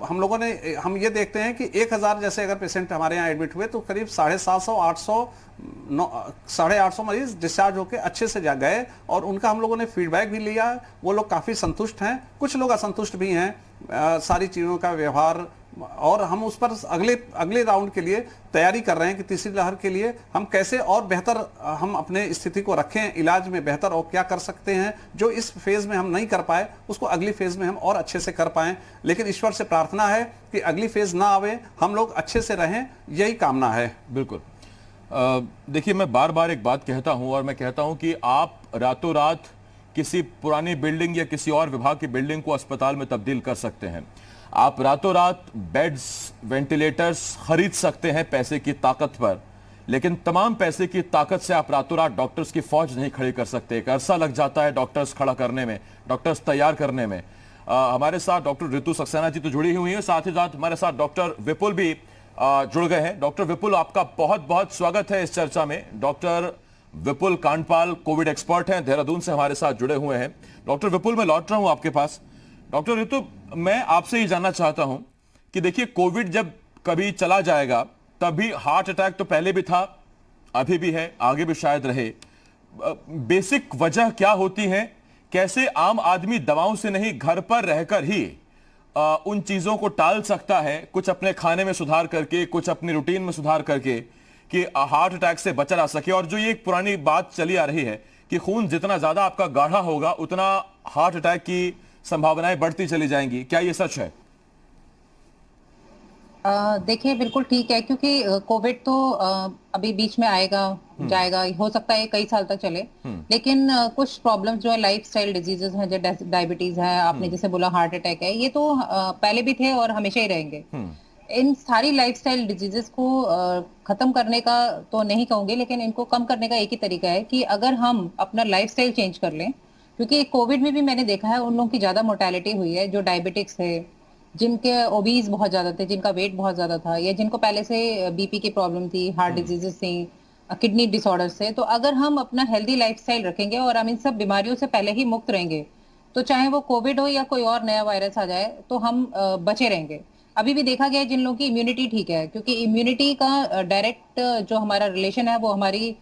हम लोगों ने, हम ये देखते हैं कि 1000 जैसे अगर पेशेंट हमारे यहाँ एडमिट हुए तो करीब 750-800 मरीज डिस्चार्ज होकर अच्छे से जा गए और उनका हम लोगों ने फीडबैक भी लिया। वो लोग काफी संतुष्ट हैं, कुछ लोग असंतुष्ट भी हैं सारी चीजों का व्यवहार, और हम उस पर अगले राउंड के लिए तैयारी कर रहे हैं कि तीसरी लहर के लिए हम कैसे और बेहतर हम अपने स्थिति को रखें, इलाज में बेहतर और क्या कर सकते हैं। जो इस फेज में हम नहीं कर पाए उसको अगली फेज में हम और अच्छे से कर पाएं। लेकिन ईश्वर से प्रार्थना है कि अगली फेज ना आवे, हम लोग अच्छे से रहें, यही कामना है। बिल्कुल। देखिए, मैं बार बार एक बात कहता हूं और मैं कहता हूं कि आप रातों रात किसी पुरानी बिल्डिंग या किसी और विभाग की बिल्डिंग को अस्पताल में तब्दील कर सकते हैं। आप रातों रात बेड्स, वेंटिलेटर्स खरीद सकते हैं पैसे की ताकत पर, लेकिन तमाम पैसे की ताकत से आप रातों रात डॉक्टर्स की फौज नहीं खड़ी कर सकते। एक अरसा लग जाता है डॉक्टर्स खड़ा करने में, डॉक्टर्स तैयार करने में। हमारे साथ डॉक्टर ऋतु सक्सेना जी तो जुड़ी हुई है, साथ ही साथ हमारे साथ डॉक्टर विपुल भी जुड़ गए हैं। डॉक्टर विपुल, आपका बहुत बहुत स्वागत है इस चर्चा में। डॉक्टर विपुल कांडपाल कोविड एक्सपर्ट हैं, देहरादून से हमारे साथ जुड़े हुए हैं। डॉक्टर विपुल, मैं लौट रहा हूं आपके पास। डॉक्टर ऋतु, मैं आपसे ये जानना चाहता हूं कि देखिए, कोविड जब कभी चला जाएगा, तभी हार्ट अटैक तो पहले भी था, अभी भी है, आगे भी शायद रहे। बेसिक वजह क्या होती है? कैसे आम आदमी दवाओं से नहीं, घर पर रहकर ही उन चीजों को टाल सकता है, कुछ अपने खाने में सुधार करके, कुछ अपनी रूटीन में सुधार करके, कि हार्ट अटैक से बचा जा सके? और जो ये एक पुरानी बात चली आ रही है कि खून जितना ज्यादा आपका गाढ़ा होगा, उतना हार्ट अटैक की संभावनाएं बढ़ती चली जाएंगी, क्या ये सच है? देखिए, बिल्कुल ठीक है, क्योंकि कोविड तो अभी बीच में आएगा जाएगा, हो सकता है कई साल तक चले, लेकिन कुछ प्रॉब्लम्स जो है, लाइफस्टाइल डिजीजेस हैं, जो डायबिटीज है, आपने जैसे बोला हार्ट अटैक है, ये तो पहले भी थे और हमेशा ही रहेंगे। इन सारी लाइफस्टाइल डिजीजेस को खत्म करने का तो नहीं कहूंगे, लेकिन इनको कम करने का एक ही तरीका है कि अगर हम अपना लाइफस्टाइल चेंज कर लें, क्योंकि कोविड में भी मैंने देखा है उन लोगों की ज्यादा मोर्टेलिटी हुई है जो डायबिटिक्स थे, जिनके ओबीज बहुत ज्यादा थे, जिनका वेट बहुत ज्यादा था, या जिनको पहले से बीपी की प्रॉब्लम थी, हार्ट डिजीजेस थी, किडनी डिसऑर्डर्स थे। तो अगर हम अपना हेल्दी लाइफस्टाइल रखेंगे और हम इन सब बीमारियों से पहले ही मुक्त रहेंगे, तो चाहे वो कोविड हो या कोई और नया वायरस आ जाए, तो हम बचे रहेंगे। अभी भी देखा गया है जिन लोगों की इम्यूनिटी ठीक है, क्योंकि इम्यूनिटी का डायरेक्ट जो हमारा रिलेशन है वो हमारी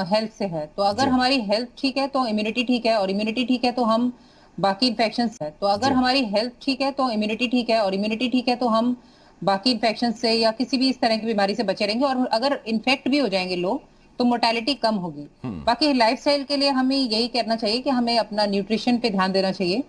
हेल्थ से है। तो अगर हमारी हेल्थ ठीक है तो इम्यूनिटी ठीक है, और इम्यूनिटी ठीक है तो हम बाकी इन्फेक्शंस है। तो अगर हमारी हेल्थ ठीक है तो इम्यूनिटी ठीक है, और इम्यूनिटी ठीक है तो हम बाकी इन्फेक्शन से या किसी भी इस तरह की बीमारी से बचे रहेंगे। और अगर इन्फेक्ट भी हो जाएंगे लोग तो मोर्टेलिटी कम होगी। बाकी लाइफस्टाइल के लिए हमें यही करना चाहिए कि हमें अपना न्यूट्रिशन पे ध्यान देना चाहिए।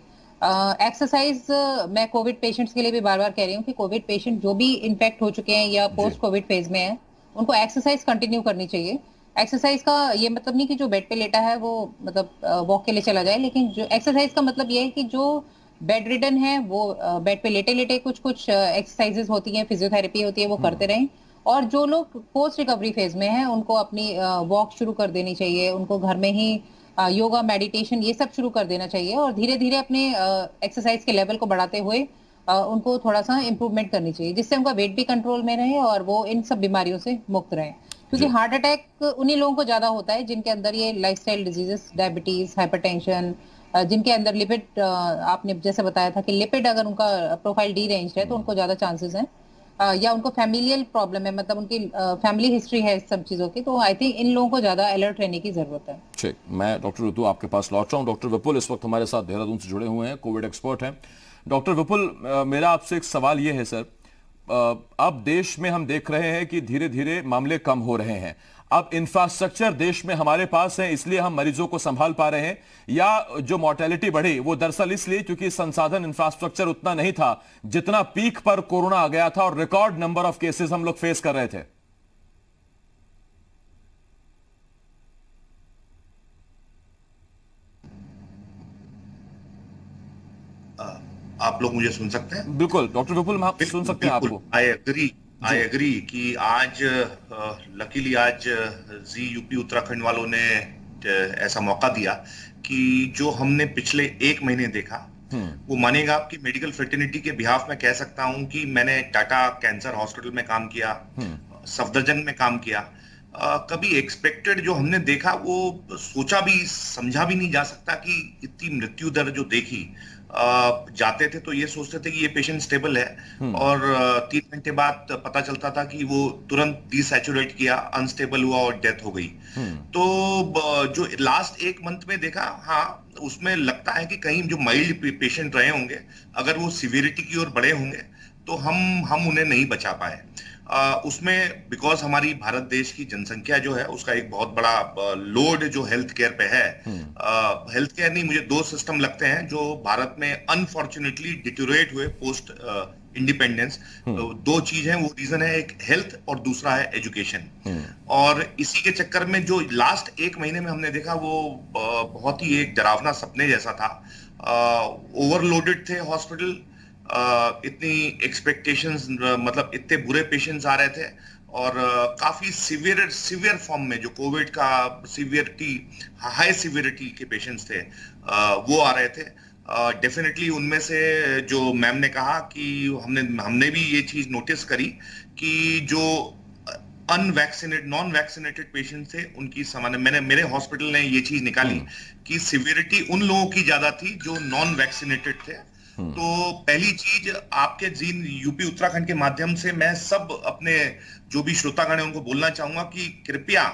एक्सरसाइज मैं कोविड पेशेंट्स के लिए भी बार बार कह रही हूँ कि कोविड पेशेंट जो भी इन्फेक्ट हो चुके हैं या पोस्ट कोविड फेज में है, उनको एक्सरसाइज कंटिन्यू करनी चाहिए। एक्सरसाइज का ये मतलब नहीं कि जो बेड पे लेटा है वो मतलब वॉक के लिए चला जाए, लेकिन जो एक्सरसाइज का मतलब ये है कि जो बेड रिडन है वो बेड पे लेटे लेटे कुछ कुछ एक्सरसाइजेस होती हैं, फिजियोथेरेपी होती है, वो करते रहें। और जो लोग पोस्ट रिकवरी फेज में हैं उनको अपनी वॉक शुरू कर देनी चाहिए, उनको घर में ही योगा, मेडिटेशन, ये सब शुरू कर देना चाहिए, और धीरे धीरे अपने एक्सरसाइज के लेवल को बढ़ाते हुए उनको थोड़ा सा इम्प्रूवमेंट करनी चाहिए, जिससे उनका वेट भी कंट्रोल में रहे और वो इन सब बीमारियों से मुक्त रहे। क्योंकि हार्ट अटैक उन्हीं लोगों को ज्यादा होता है जिनके अंदर ये लाइफस्टाइल डिजीजेस, डायबिटीज, हाइपरटेंशन, जिनके अंदर लिपिड, आपने जैसे बताया था कि लिपिड अगर उनका प्रोफाइल डी रेंज है तो उनको ज्यादा चांसेस हैं, या उनको फैमिलियल प्रॉब्लम है, मतलब उनकी फैमिली हिस्ट्री है इस सब चीजों की। तो आई थिंक इन लोगों को ज्यादा अलर्ट रहने की जरूरत है। ठीक, मैं डॉक्टर ऋतु आपके पास लौट रहा हूं। डॉक्टर विपुल इस वक्त हमारे साथ देहरादून से जुड़े हुए हैं, कोविड एक्सपर्ट हैं। डॉक्टर विपुल, मेरा आपसे एक सवाल ये है सर, अब देश में हम देख रहे हैं कि धीरे धीरे मामले कम हो रहे हैं। अब इंफ्रास्ट्रक्चर देश में हमारे पास है, इसलिए हम मरीजों को संभाल पा रहे हैं, या जो मोर्टेलिटी बढ़ी वो दरअसल इसलिए क्योंकि संसाधन, इंफ्रास्ट्रक्चर उतना नहीं था जितना पीक पर कोरोना आ गया था और रिकॉर्ड नंबर ऑफ केसेस हम लोग फेस कर रहे थे? आप लोग मुझे सुन सकते हैं? बिल्कुल डॉक्टर विपुल, हम सुन सकते हैं आपको। आई एग्री कि आज लकीली आज जी यूपी उत्तराखंड वालों ने ऐसा मौका दिया कि जो हमने पिछले 1 महीने देखा, वो मानेगा आपकी मेडिकल फ्रेटर्निटी के बिहाफ में कह सकता हूं कि मैंने टाटा कैंसर हॉस्पिटल में काम किया, सफदरजंग में काम किया। कभी एक्सपेक्टेड जो हमने देखा वो सोचा भी समझा भी नहीं जा सकता कि इतनी मृत्यु दर जो देखी। जाते थे तो ये सोचते थे कि ये पेशेंट स्टेबल है, और 3 घंटे बाद पता चलता था कि वो तुरंत डिसैचुरेट किया, अनस्टेबल हुआ और डेथ हो गई। तो जो लास्ट 1 मंथ में देखा, हाँ उसमें लगता है कि कहीं जो माइल्ड पेशेंट रहे होंगे, अगर वो सिवियरिटी की ओर बढ़े होंगे तो हम उन्हें नहीं बचा पाए। उसमें बिकॉज हमारी भारत देश की जनसंख्या जो है उसका एक बहुत बड़ा लोड जो हेल्थ केयर पे है। हेल्थ केयर नहीं, मुझे 2 सिस्टम लगते हैं जो भारत में अनफॉर्चुनेटली डिटोरेट हुए पोस्ट इंडिपेंडेंस। 2 चीज हैं, वो रीजन है, एक हेल्थ और दूसरा है एजुकेशन। और इसी के चक्कर में जो लास्ट 1 महीने में हमने देखा वो बहुत ही एक डरावना सपने जैसा था। ओवरलोडेड थे हॉस्पिटल, इतनी एक्सपेक्टेशंस, मतलब इतने बुरे पेशेंट्स आ रहे थे, और काफी सीवियर फॉर्म में जो कोविड का सीवियरिटी, हाई सीवियरिटी के पेशेंट्स थे, वो आ रहे थे। डेफिनेटली उनमें से जो मैम ने कहा कि हमने भी ये चीज नोटिस करी कि जो अनवैक्सीनेटेड, नॉन वैक्सीनेटेड पेशेंट थे उनकी सामान्य, मेरे हॉस्पिटल ने ये चीज निकाली कि सीवियरिटी उन लोगों की ज्यादा थी जो नॉन वैक्सीनेटेड थे। तो पहली चीज आपके जीन यूपी उत्तराखंड के माध्यम से मैं सब अपने जो भी श्रोतागण है उनको बोलना चाहूंगा कि कृपया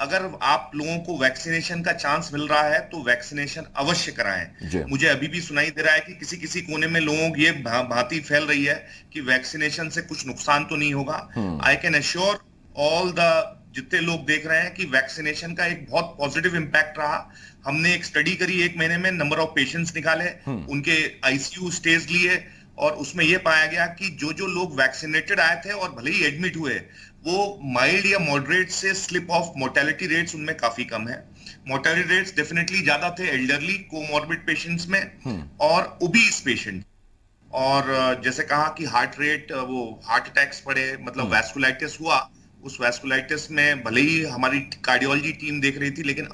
अगर आप लोगों को वैक्सीनेशन का चांस मिल रहा है तो वैक्सीनेशन अवश्य कराएं। मुझे अभी भी सुनाई दे रहा है कि किसी किसी कोने में लोगों की ये भांति फैल रही है कि वैक्सीनेशन से कुछ नुकसान तो नहीं होगा। I can assure all the जितने लोग देख रहे हैं कि वैक्सीनेशन का एक बहुत पॉजिटिव इम्पैक्ट रहा। हमने एक स्टडी करी 1 महीने में, नंबर ऑफ पेशेंट्स निकाले, उनके आईसीयू स्टेज लिए और उसमें यह पाया गया कि जो जो लोग वैक्सीनेटेड आए थे और भले ही एडमिट हुए वो माइल्ड या मॉडरेट से स्लिप ऑफ मोर्टेलिटी रेट्स उनमें काफी कम है। मोर्टेलिटी रेट्स डेफिनेटली ज्यादा थे एल्डरली कोमॉर्बिड पेशेंट्स में और ओबीस पेशेंट। और जैसे कहा कि हार्ट रेट, वो हार्ट अटैक्स पड़े, मतलब वैस्कुलाइटिस हुआ। उस वैस्कुलाइटिस में भले ही हमारी कार्डियोलॉजी टीम देख रही थी लेकिन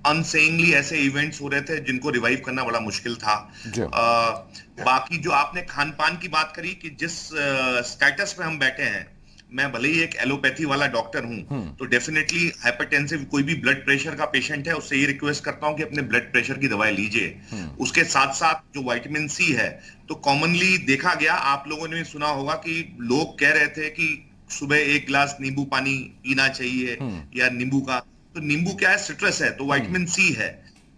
अनसेइंगली ऐसे इवेंट्स हो रहे थे जिनको रिवाइव करना बड़ा मुश्किल था। बाकी जो आपने खान पान की बात करी कि जिस स्टेटस पे हम बैठे हैं, मैं भले ही एक एलोपैथी वाला डॉक्टर हूं तो डेफिनेटली हाइपरटेंसिव कोई भी ब्लड प्रेशर का पेशेंट है उससे ये रिक्वेस्ट करता हूं कि अपने ब्लड प्रेशर की दवाई लीजिए। उसके साथ साथ जो विटामिन सी है, तो कॉमनली देखा गया, आप लोगों ने भी सुना होगा कि लोग कह रहे थे कि सुबह 1 गिलास नींबू पानी पीना चाहिए या नींबू का, तो नींबू क्या है, सिट्रस है, तो विटामिन सी है।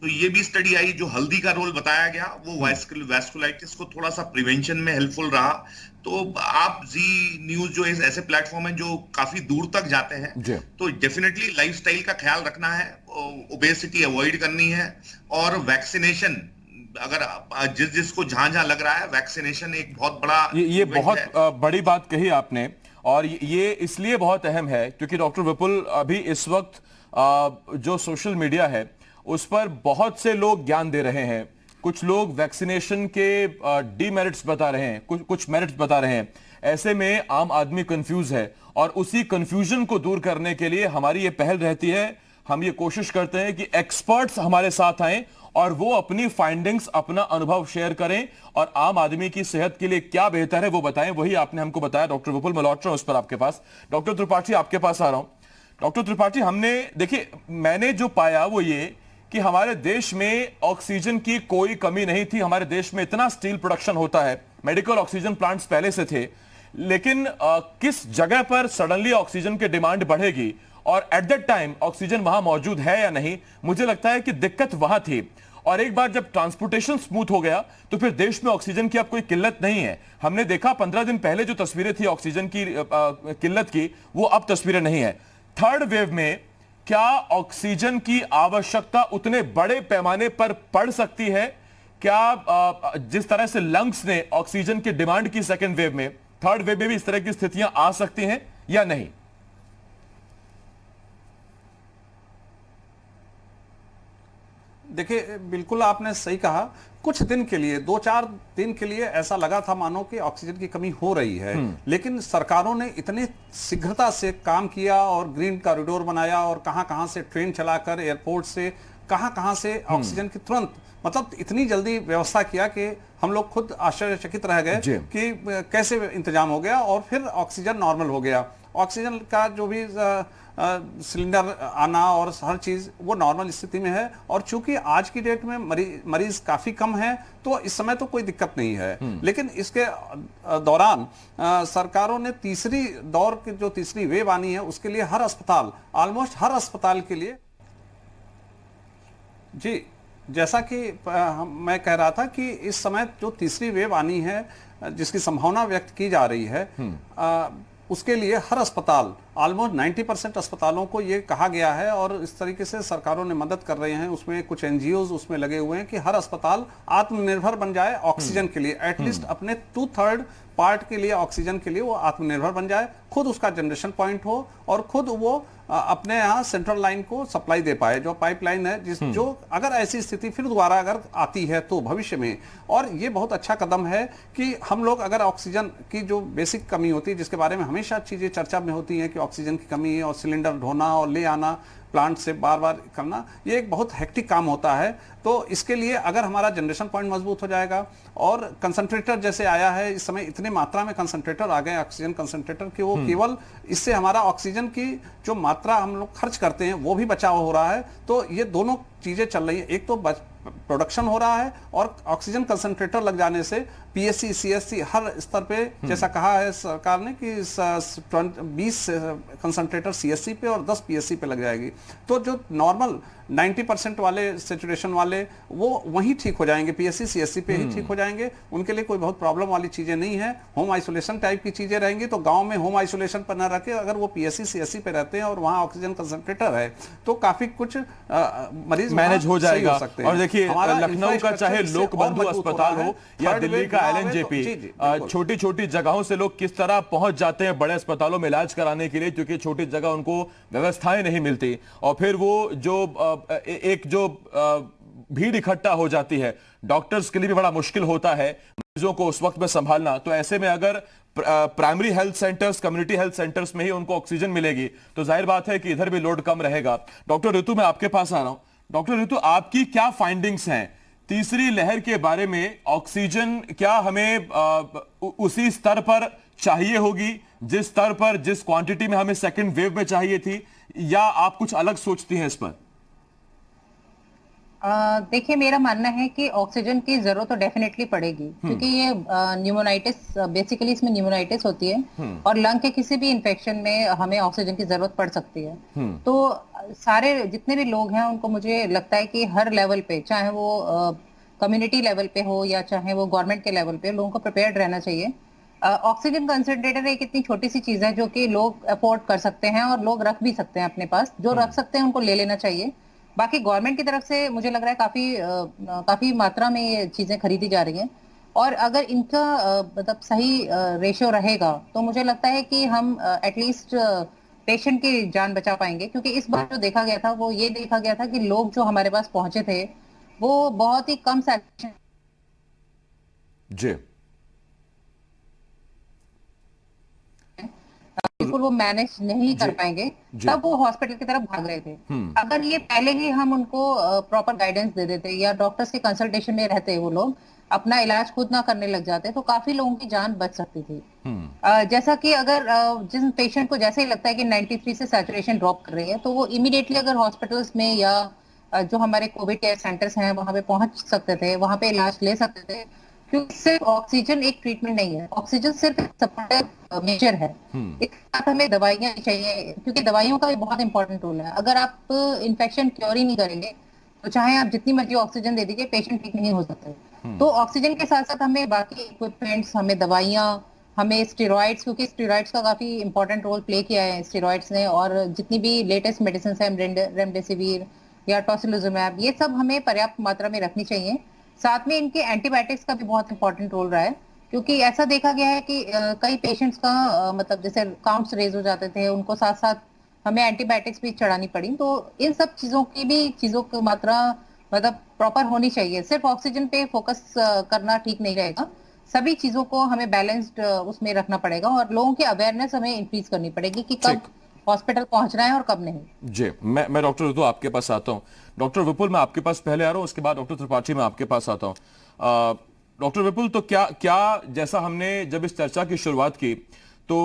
तो ये भी स्टडी आई, जो हल्दी का रोल बताया गया वो वैस्कुलाइटिस को थोड़ा सा प्रिवेंशन में हेल्पफुल रहा। तो आप जी न्यूज जो ऐसे प्लेटफॉर्म है जो काफी दूर तक जाते हैं, तो डेफिनेटली लाइफस्टाइल का ख्याल रखना है, ओबेसिटी अवॉइड करनी है और वैक्सीनेशन अगर जिसको जहां लग रहा है, वैक्सीनेशन एक बहुत बड़ा ये बहुत बड़ी बात कही आपने। और ये इसलिए बहुत अहम है क्योंकि डॉक्टर विपुल अभी इस वक्त जो सोशल मीडिया है उस पर बहुत से लोग ज्ञान दे रहे हैं। कुछ लोग वैक्सीनेशन के डीमेरिट्स बता रहे हैं, कुछ मेरिट्स बता रहे हैं। ऐसे में आम आदमी कंफ्यूज है और उसी कंफ्यूजन को दूर करने के लिए हमारी ये पहल रहती है। हम ये कोशिश करते हैं कि एक्सपर्ट्स हमारे साथ आएं और वो अपनी फाइंडिंग्स, अपना अनुभव शेयर करें और आम आदमी की सेहत के लिए क्या बेहतर है वो बताएं। वही आपने हमको बताया डॉक्टर विपुल। मैं लौट रहा हूं उस पर आपके पास। डॉक्टर त्रिपाठी, आपके पास आ रहा हूं। डॉक्टर त्रिपाठी, हमने देखिए, मैंने जो पाया वो ये कि हमारे देश में ऑक्सीजन की कोई कमी नहीं थी। हमारे देश में इतना स्टील प्रोडक्शन होता है, मेडिकल ऑक्सीजन प्लांट्स पहले से थे, लेकिन किस जगह पर सडनली ऑक्सीजन की डिमांड बढ़ेगी और एट दैट टाइम ऑक्सीजन वहां मौजूद है या नहीं, मुझे लगता है कि दिक्कत वहां थी। और एक बार जब ट्रांसपोर्टेशन स्मूथ हो गया तो फिर देश में ऑक्सीजन की अब कोई किल्लत नहीं है। हमने देखा 15 दिन पहले जो तस्वीरें थी ऑक्सीजन की किल्लत की, वो अब तस्वीरें नहीं है। थर्ड वेव में क्या ऑक्सीजन की आवश्यकता उतने बड़े पैमाने पर पड़ सकती है? क्या जिस तरह से लंग्स ने ऑक्सीजन की डिमांड की सेकेंड वेव में, थर्ड वेव में भी इस तरह की स्थितियां आ सकती हैं या नहीं? देखिए, बिल्कुल आपने सही कहा। कुछ दिन के लिए, 2-4 दिन के लिए ऐसा लगा था मानो कि ऑक्सीजन की कमी हो रही है, लेकिन सरकारों ने इतने शीघ्रता से काम किया और ग्रीन कॉरिडोर बनाया और कहां-कहां से ट्रेन चलाकर एयरपोर्ट से कहां-कहां से ऑक्सीजन की तुरंत, मतलब इतनी जल्दी व्यवस्था किया कि हम लोग खुद आश्चर्यचकित रह गए कि कैसे इंतजाम हो गया और फिर ऑक्सीजन नॉर्मल हो गया। ऑक्सीजन का जो भी सिलेंडर आना और हर चीज वो नॉर्मल स्थिति में है। और चूंकि आज की डेट में मरीज काफी कम है तो इस समय तो कोई दिक्कत नहीं है। लेकिन इसके दौरान सरकारों ने तीसरी दौर की जो तीसरी वेव आनी है उसके लिए हर अस्पताल, ऑलमोस्ट हर अस्पताल के लिए, जी जैसा कि मैं कह रहा था कि इस समय जो तीसरी वेव आनी है जिसकी संभावना व्यक्त की जा रही है, उसके लिए हर अस्पताल, ऑलमोस्ट 90% अस्पतालों को ये कहा गया है और इस तरीके से सरकारों ने मदद कर रहे हैं। उसमें कुछ एनजीओज उसमें लगे हुए हैं कि हर अस्पताल आत्मनिर्भर बन जाए ऑक्सीजन के लिए, एटलीस्ट अपने 2/3 पार्ट के लिए, ऑक्सीजन के लिए वो आत्मनिर्भर बन जाए, खुद उसका जनरेशन पॉइंट हो और खुद वो अपने यहाँ सेंट्रल लाइन को सप्लाई दे पाए, जो पाइपलाइन है जो अगर ऐसी स्थिति फिर दोबारा अगर आती है तो भविष्य में। और ये बहुत अच्छा कदम है कि हम लोग अगर ऑक्सीजन की जो बेसिक कमी होती है, जिसके बारे में हमेशा चीजें चर्चा में होती हैं कि ऑक्सीजन की कमी है और सिलेंडर ढोना और ले आना प्लांट से बार बार करना, ये एक बहुत हेक्टिक काम होता है। तो इसके लिए अगर हमारा जनरेशन पॉइंट मजबूत हो जाएगा और कंसंट्रेटर जैसे आया है, इस समय इतने मात्रा में कंसंट्रेटर आ गए, ऑक्सीजन कंसंट्रेटर, कि वो केवल इससे हमारा ऑक्सीजन की जो मात्रा हम लोग खर्च करते हैं वो भी बचाव हो रहा है। तो ये दोनों चीजें चल रही है, एक तो प्रोडक्शन हो रहा है और ऑक्सीजन कंसंट्रेटर लग जाने से पीएससी सीएससी हर स्तर पे जैसा कहा है सरकार ने कि 20 कंसंट्रेटर सीएससी पे और 10 पीएससी पे लग जाएगी, तो जो नॉर्मल 90% वाले सेचुरेशन वाले वो वहीं ठीक हो जाएंगे, पीएससी सीएससी पे ही ठीक हो जाएंगे, उनके लिए कोई बहुत प्रॉब्लम वाली चीजें नहीं है। होम आइसोलेशन टाइप की चीजें रहेंगी, तो गांव में होम आइसोलेशन पर न रखे, अगर वो पीएससी सीएससी पे रहते हैं और वहां ऑक्सीजन कंसंट्रेटर है तो काफी कुछ मरीज मैनेज हो जाएगा। और देखिए हमारा लखनऊ का चाहे infrastructure लोक बंधु और मजबूत अस्पताल हो रहा हो है। या Third दिल्ली wave का ना आवे तो- एलएनजेपी, जी, जी, बिल्कुल। छोटी छोटी जगहों से लोग किस तरह पहुंच जाते हैं बड़े अस्पतालों में इलाज कराने के लिए, क्योंकि छोटी जगह उनको व्यवस्थाएं नहीं मिलती और फिर वो जो एक जो भीड़ इकट्ठा हो जाती है, डॉक्टर्स के लिए भी बड़ा मुश्किल होता है मरीजों को उस वक्त में संभालना। तो ऐसे में अगर primary health centres, community health centres में ही उनको ऑक्सीजन मिलेगी तो जाहिर बात है कि इधर भी लोड कम रहेगा। डॉक्टर ऋतु, मैं आपके पास आ रहा हूं। डॉक्टर ऋतु, आपकी क्या फाइंडिंग्स हैं तीसरी लहर के बारे में? ऑक्सीजन क्या हमें उसी स्तर पर चाहिए होगी जिस स्तर पर, जिस क्वांटिटी में हमें सेकंड वेव में चाहिए थी, या आप कुछ अलग सोचती हैं इस पर? देखिए, मेरा मानना है कि ऑक्सीजन की जरूरत तो डेफिनेटली पड़ेगी, क्योंकि ये न्यूमोनाइटिस, बेसिकली इसमें न्यूमोनाइटिस होती है और लंग के किसी भी इन्फेक्शन में हमें ऑक्सीजन की जरूरत पड़ सकती है। तो सारे जितने भी लोग हैं उनको मुझे लगता है कि हर लेवल पे, चाहे वो कम्युनिटी लेवल पे हो या चाहे वो गवर्नमेंट के लेवल पे, लोगों को प्रिपेयर्ड रहना चाहिए। ऑक्सीजन कंसंट्रेटर एक इतनी छोटी सी चीज है जो कि लोग अफोर्ड कर सकते हैं और लोग रख भी सकते हैं अपने पास, जो रख सकते हैं उनको ले लेना चाहिए। बाकी गवर्नमेंट की तरफ से मुझे लग रहा है काफी मात्रा में ये चीजें खरीदी जा रही हैं और अगर इनका मतलब सही रेशियो रहेगा तो मुझे लगता है कि हम एटलीस्ट पेशेंट की जान बचा पाएंगे। क्योंकि इस बार जो देखा गया था वो ये देखा गया था कि लोग जो हमारे पास पहुंचे थे वो बहुत ही कम सैचुरेशन जी बिल्कुल वो मैनेज नहीं कर पाएंगे, तब वो हॉस्पिटल की तरफ भाग रहे थे। अगर ये पहले ही हम उनको प्रॉपर गाइडेंस दे देते या डॉक्टर्स के कंसल्टेशन में रहते, वो लोग अपना इलाज खुद ना करने लग जाते, तो काफी लोगों की जान बच सकती थी। जैसा कि अगर जिस पेशेंट को जैसे ही लगता है कि 93 से सैचुरेशन ड्रॉप कर रही है तो वो इमीडिएटली अगर हॉस्पिटल्स में या जो हमारे कोविड केयर सेंटर्स हैं वहां पे पहुंच सकते थे, वहां पे इलाज ले सकते थे। क्योंकि सिर्फ ऑक्सीजन एक ट्रीटमेंट नहीं है, ऑक्सीजन सिर्फ एक सपोर्टिव मेजर है। इसके साथ हमें दवाइयां चाहिए, क्योंकि दवाइयों का भी बहुत इंपॉर्टेंट रोल है। अगर आप इन्फेक्शन क्योर ही नहीं करेंगे तो चाहे आप जितनी मर्जी ऑक्सीजन दे दीजिए, पेशेंट ठीक नहीं हो सकते। तो ऑक्सीजन के साथ साथ हमें बाकी इक्विपमेंट्स, हमें दवाइयां, हमें स्टेरॉइड्स, क्योंकि स्टेरॉइड्स का काफी इंपॉर्टेंट रोल प्ले किया है स्टेरॉइड्स ने, और जितनी भी लेटेस्ट मेडिसिन है, रेमडेसिविर या टोसिलिजुमैब, ये सब हमें पर्याप्त मात्रा में रखनी चाहिए। साथ में इनके एंटीबायोटिक्स का भी बहुत इंपॉर्टेंट रोल रहा है, क्योंकि ऐसा देखा गया है कि कई पेशेंट्स का मतलब जैसे काउंट्स रेज हो जाते थे, उनको साथ साथ हमें एंटीबायोटिक्स भी चढ़ानी पड़ी। तो इन सब चीजों की मात्रा मतलब प्रॉपर होनी चाहिए। सिर्फ ऑक्सीजन पे फोकस करना ठीक नहीं रहेगा, सभी चीजों को हमें बैलेंस्ड उसमें रखना पड़ेगा और लोगों की अवेयरनेस हमें इंक्रीज करनी पड़ेगी कि कब हॉस्पिटल पहुंचना है और कब नहीं। जी, मैं डॉक्टर ऋतु आपके पास आता हूं। डॉक्टर विपुल, मैं आपके पास पहले आ रहा हूं, उसके बाद डॉक्टर त्रिपाठी मैं आपके पास आता हूं। डॉक्टर विपुल, तो क्या जैसा हमने जब इस चर्चा की शुरुआत की तो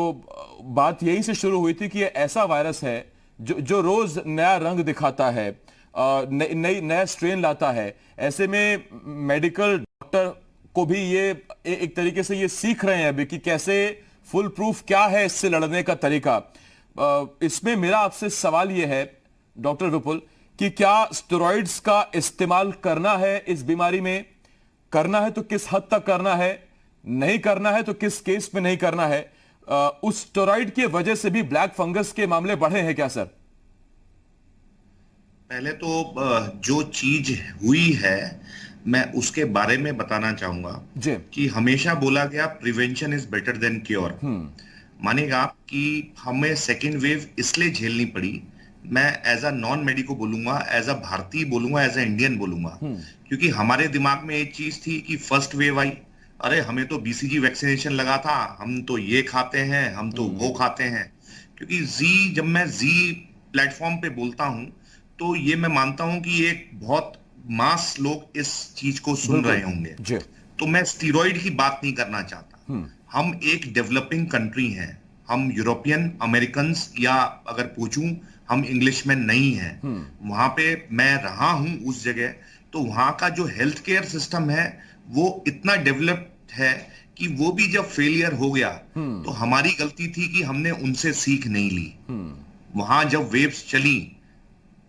बात यही से शुरू हुई थी कि ये ऐसा वायरस है जो रोज नया रंग दिखाता है, नया स्ट्रेन लाता है। ऐसे में मेडिकल डॉक्टर को भी ये एक तरीके से ये सीख रहे हैं अभी कि कैसे फुल प्रूफ क्या है इससे लड़ने का तरीका। इसमें मेरा आपसे सवाल यह है डॉक्टर विपुल कि क्या स्टेरॉइड्स का इस्तेमाल करना है इस बीमारी में? करना है तो किस हद तक करना है, नहीं करना है तो किस केस में नहीं करना है? उस स्टेरॉइड की वजह से भी ब्लैक फंगस के मामले बढ़े हैं क्या सर? पहले तो जो चीज हुई है मैं उसके बारे में बताना चाहूंगा जी। कि हमेशा बोला गया prevention is better than cure. मानेगा आप कि हमें सेकेंड वेव इसलिए झेलनी पड़ी, मैं एज अ नॉन मेडिको बोलूंगा, एज अ भारतीय बोलूंगा, एज अ इंडियन बोलूंगा, क्योंकि हमारे दिमाग में एक चीज थी कि फर्स्ट वेव आई, अरे हमें तो बीसीजी वैक्सीनेशन लगा था, हम तो ये खाते हैं, हम तो वो खाते हैं। क्योंकि जब मैं जी प्लेटफॉर्म पे बोलता हूं तो ये मैं मानता हूं कि एक बहुत मास लोग इस चीज को सुन रहे होंगे, तो मैं स्टीरॉइड की बात नहीं करना चाहता। हम एक डेवलपिंग कंट्री हैं, हम यूरोपियन अमेरिकन या अगर पूछूं हम इंग्लिशमैन नहीं हैं। वहां पे मैं रहा हूं उस जगह, तो वहां का जो हेल्थ केयर सिस्टम है वो इतना डेवलप्ड है कि वो भी जब फेलियर हो गया तो हमारी गलती थी कि हमने उनसे सीख नहीं ली। वहां जब वेव्स चली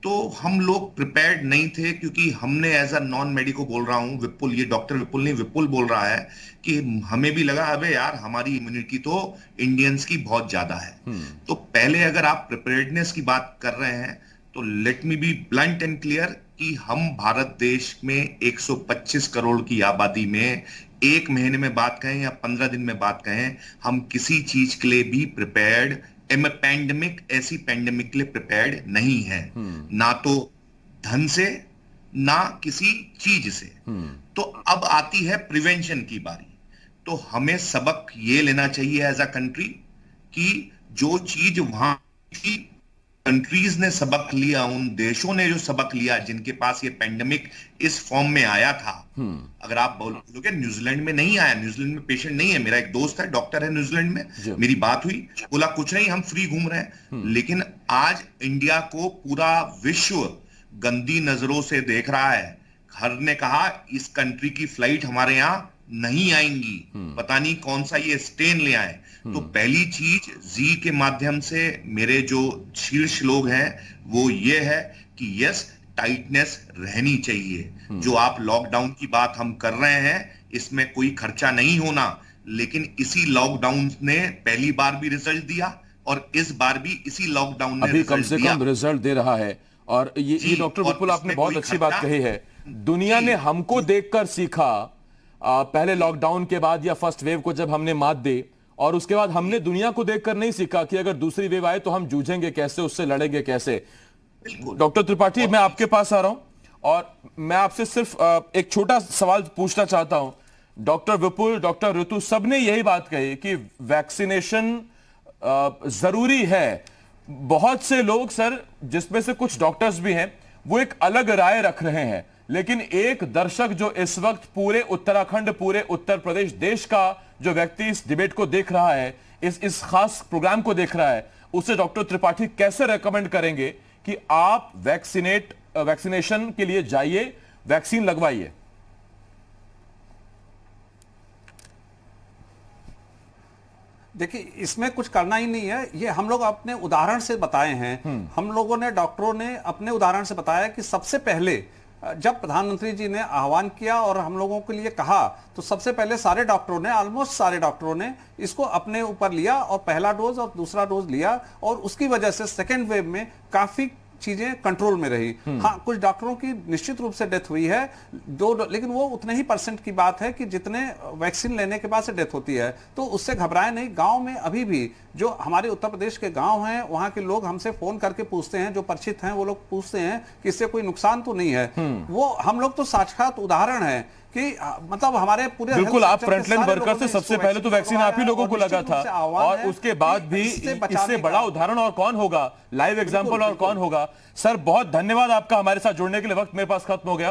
तो हम लोग प्रिपेयर्ड नहीं थे, क्योंकि हमने एज अ नॉन मेडिको बोल रहा हूं, विपुल, ये डॉक्टर विपुल नहीं, विपुल बोल रहा है कि हमें भी लगा अबे यार हमारी इम्यूनिटी तो इंडियंस की बहुत ज्यादा है। तो पहले अगर आप प्रिपेयर्डनेस की बात कर रहे हैं तो let me be blunt and clear कि हम भारत देश में 125 करोड़ की आबादी में एक महीने में बात कहें या 15 दिन में बात कहें, हम किसी चीज के लिए भी प्रिपेयर्ड पैंडेमिक, ऐसी पैंडेमिक के लिए प्रिपेयर्ड नहीं है, ना तो धन से ना किसी चीज से। तो अब आती है प्रिवेंशन की बारी। तो हमें सबक ये लेना चाहिए एज अ कंट्री कि जो चीज वहां थी, कंट्रीज ने सबक लिया, उन देशों ने जो सबक लिया जिनके पास ये पेंडेमिक इस फॉर्म में आया था। अगर आप बोलोगे न्यूजीलैंड में नहीं आया, न्यूजीलैंड में पेशेंट नहीं है, मेरा एक दोस्त है डॉक्टर है न्यूजीलैंड में, मेरी बात हुई, बोला कुछ नहीं, हम फ्री घूम रहे हैं। लेकिन आज इंडिया को पूरा विश्व गंदी नजरों से देख रहा है। हर ने कहा इस कंट्री की फ्लाइट हमारे यहां नहीं आएंगी, पता नहीं कौन सा ये स्टेन ले आए। तो पहली चीज जी के माध्यम से मेरे जो शीर्ष लोग हैं वो ये है कि यस, टाइटनेस रहनी चाहिए। जो आप लॉकडाउन की बात हम कर रहे हैं इसमें कोई खर्चा नहीं होना, लेकिन इसी लॉकडाउन ने पहली बार भी रिजल्ट दिया और इस बार भी इसी लॉकडाउन ने अभी कम से कम रिजल्ट दे रहा है। और ये डॉक्टर विपुल आपने बहुत अच्छी बात कही है। दुनिया ने हमको देखकर सीखा, पहले लॉकडाउन के बाद या फर्स्ट वेव को जब हमने मात दी, और उसके बाद हमने दुनिया को देखकर नहीं सीखा कि अगर दूसरी वेव आए तो हम जूझेंगे कैसे, उससे लड़ेंगे कैसे। डॉक्टर त्रिपाठी, मैं आपके पास आ रहा हूं और मैं आपसे सिर्फ एक छोटा सवाल पूछना चाहता हूं। डॉक्टर विपुल, डॉक्टर ऋतु, सबने यही बात कही कि वैक्सीनेशन जरूरी है। बहुत से लोग सर, जिसमें से कुछ डॉक्टर्स भी हैं, वो एक अलग राय रख रहे हैं। लेकिन एक दर्शक जो इस वक्त पूरे उत्तराखंड, पूरे उत्तर प्रदेश देश का जो व्यक्ति इस डिबेट को देख रहा है, इस खास प्रोग्राम को देख रहा है, उसे डॉक्टर त्रिपाठी कैसे रेकमेंड करेंगे कि आप वैक्सीनेशन के लिए जाइए, वैक्सीन लगवाइए? देखिए, इसमें कुछ करना ही नहीं है, ये हम लोग अपने उदाहरण से बताए हैं। हम लोगों ने, डॉक्टरों ने अपने उदाहरण से बताया कि सबसे पहले जब प्रधानमंत्री जी ने आह्वान किया और हम लोगों के लिए कहा, तो सबसे पहले सारे डॉक्टरों ने, ऑलमोस्ट सारे डॉक्टरों ने इसको अपने ऊपर लिया और पहला डोज और दूसरा डोज लिया, और उसकी वजह से सेकेंड वेव में काफी चीजें कंट्रोल में रही। हाँ, कुछ डॉक्टरों की निश्चित रूप से डेथ हुई है, लेकिन वो उतने ही % की बात है कि जितने वैक्सीन लेने के बाद से डेथ होती है। तो उससे घबराए नहीं। गांव में अभी भी जो हमारे उत्तर प्रदेश के गांव हैं, वहां के लोग हमसे फोन करके पूछते हैं, जो परिचित हैं वो लोग पूछते हैं कि इससे कोई नुकसान तो नहीं है। वो हम लोग तो साक्षात उदाहरण है कि मतलब हमारे पूरे, बिल्कुल, आप फ्रंटलाइन वर्कर से सबसे पहले तो वैक्सीन आप ही लोगों को लगा था, और उसके बाद भी इससे बड़ा उदाहरण और कौन होगा, लाइव एग्जांपल और कौन होगा। सर, बहुत धन्यवाद आपका हमारे साथ जुड़ने के लिए। वक्त मेरे पास खत्म हो गया।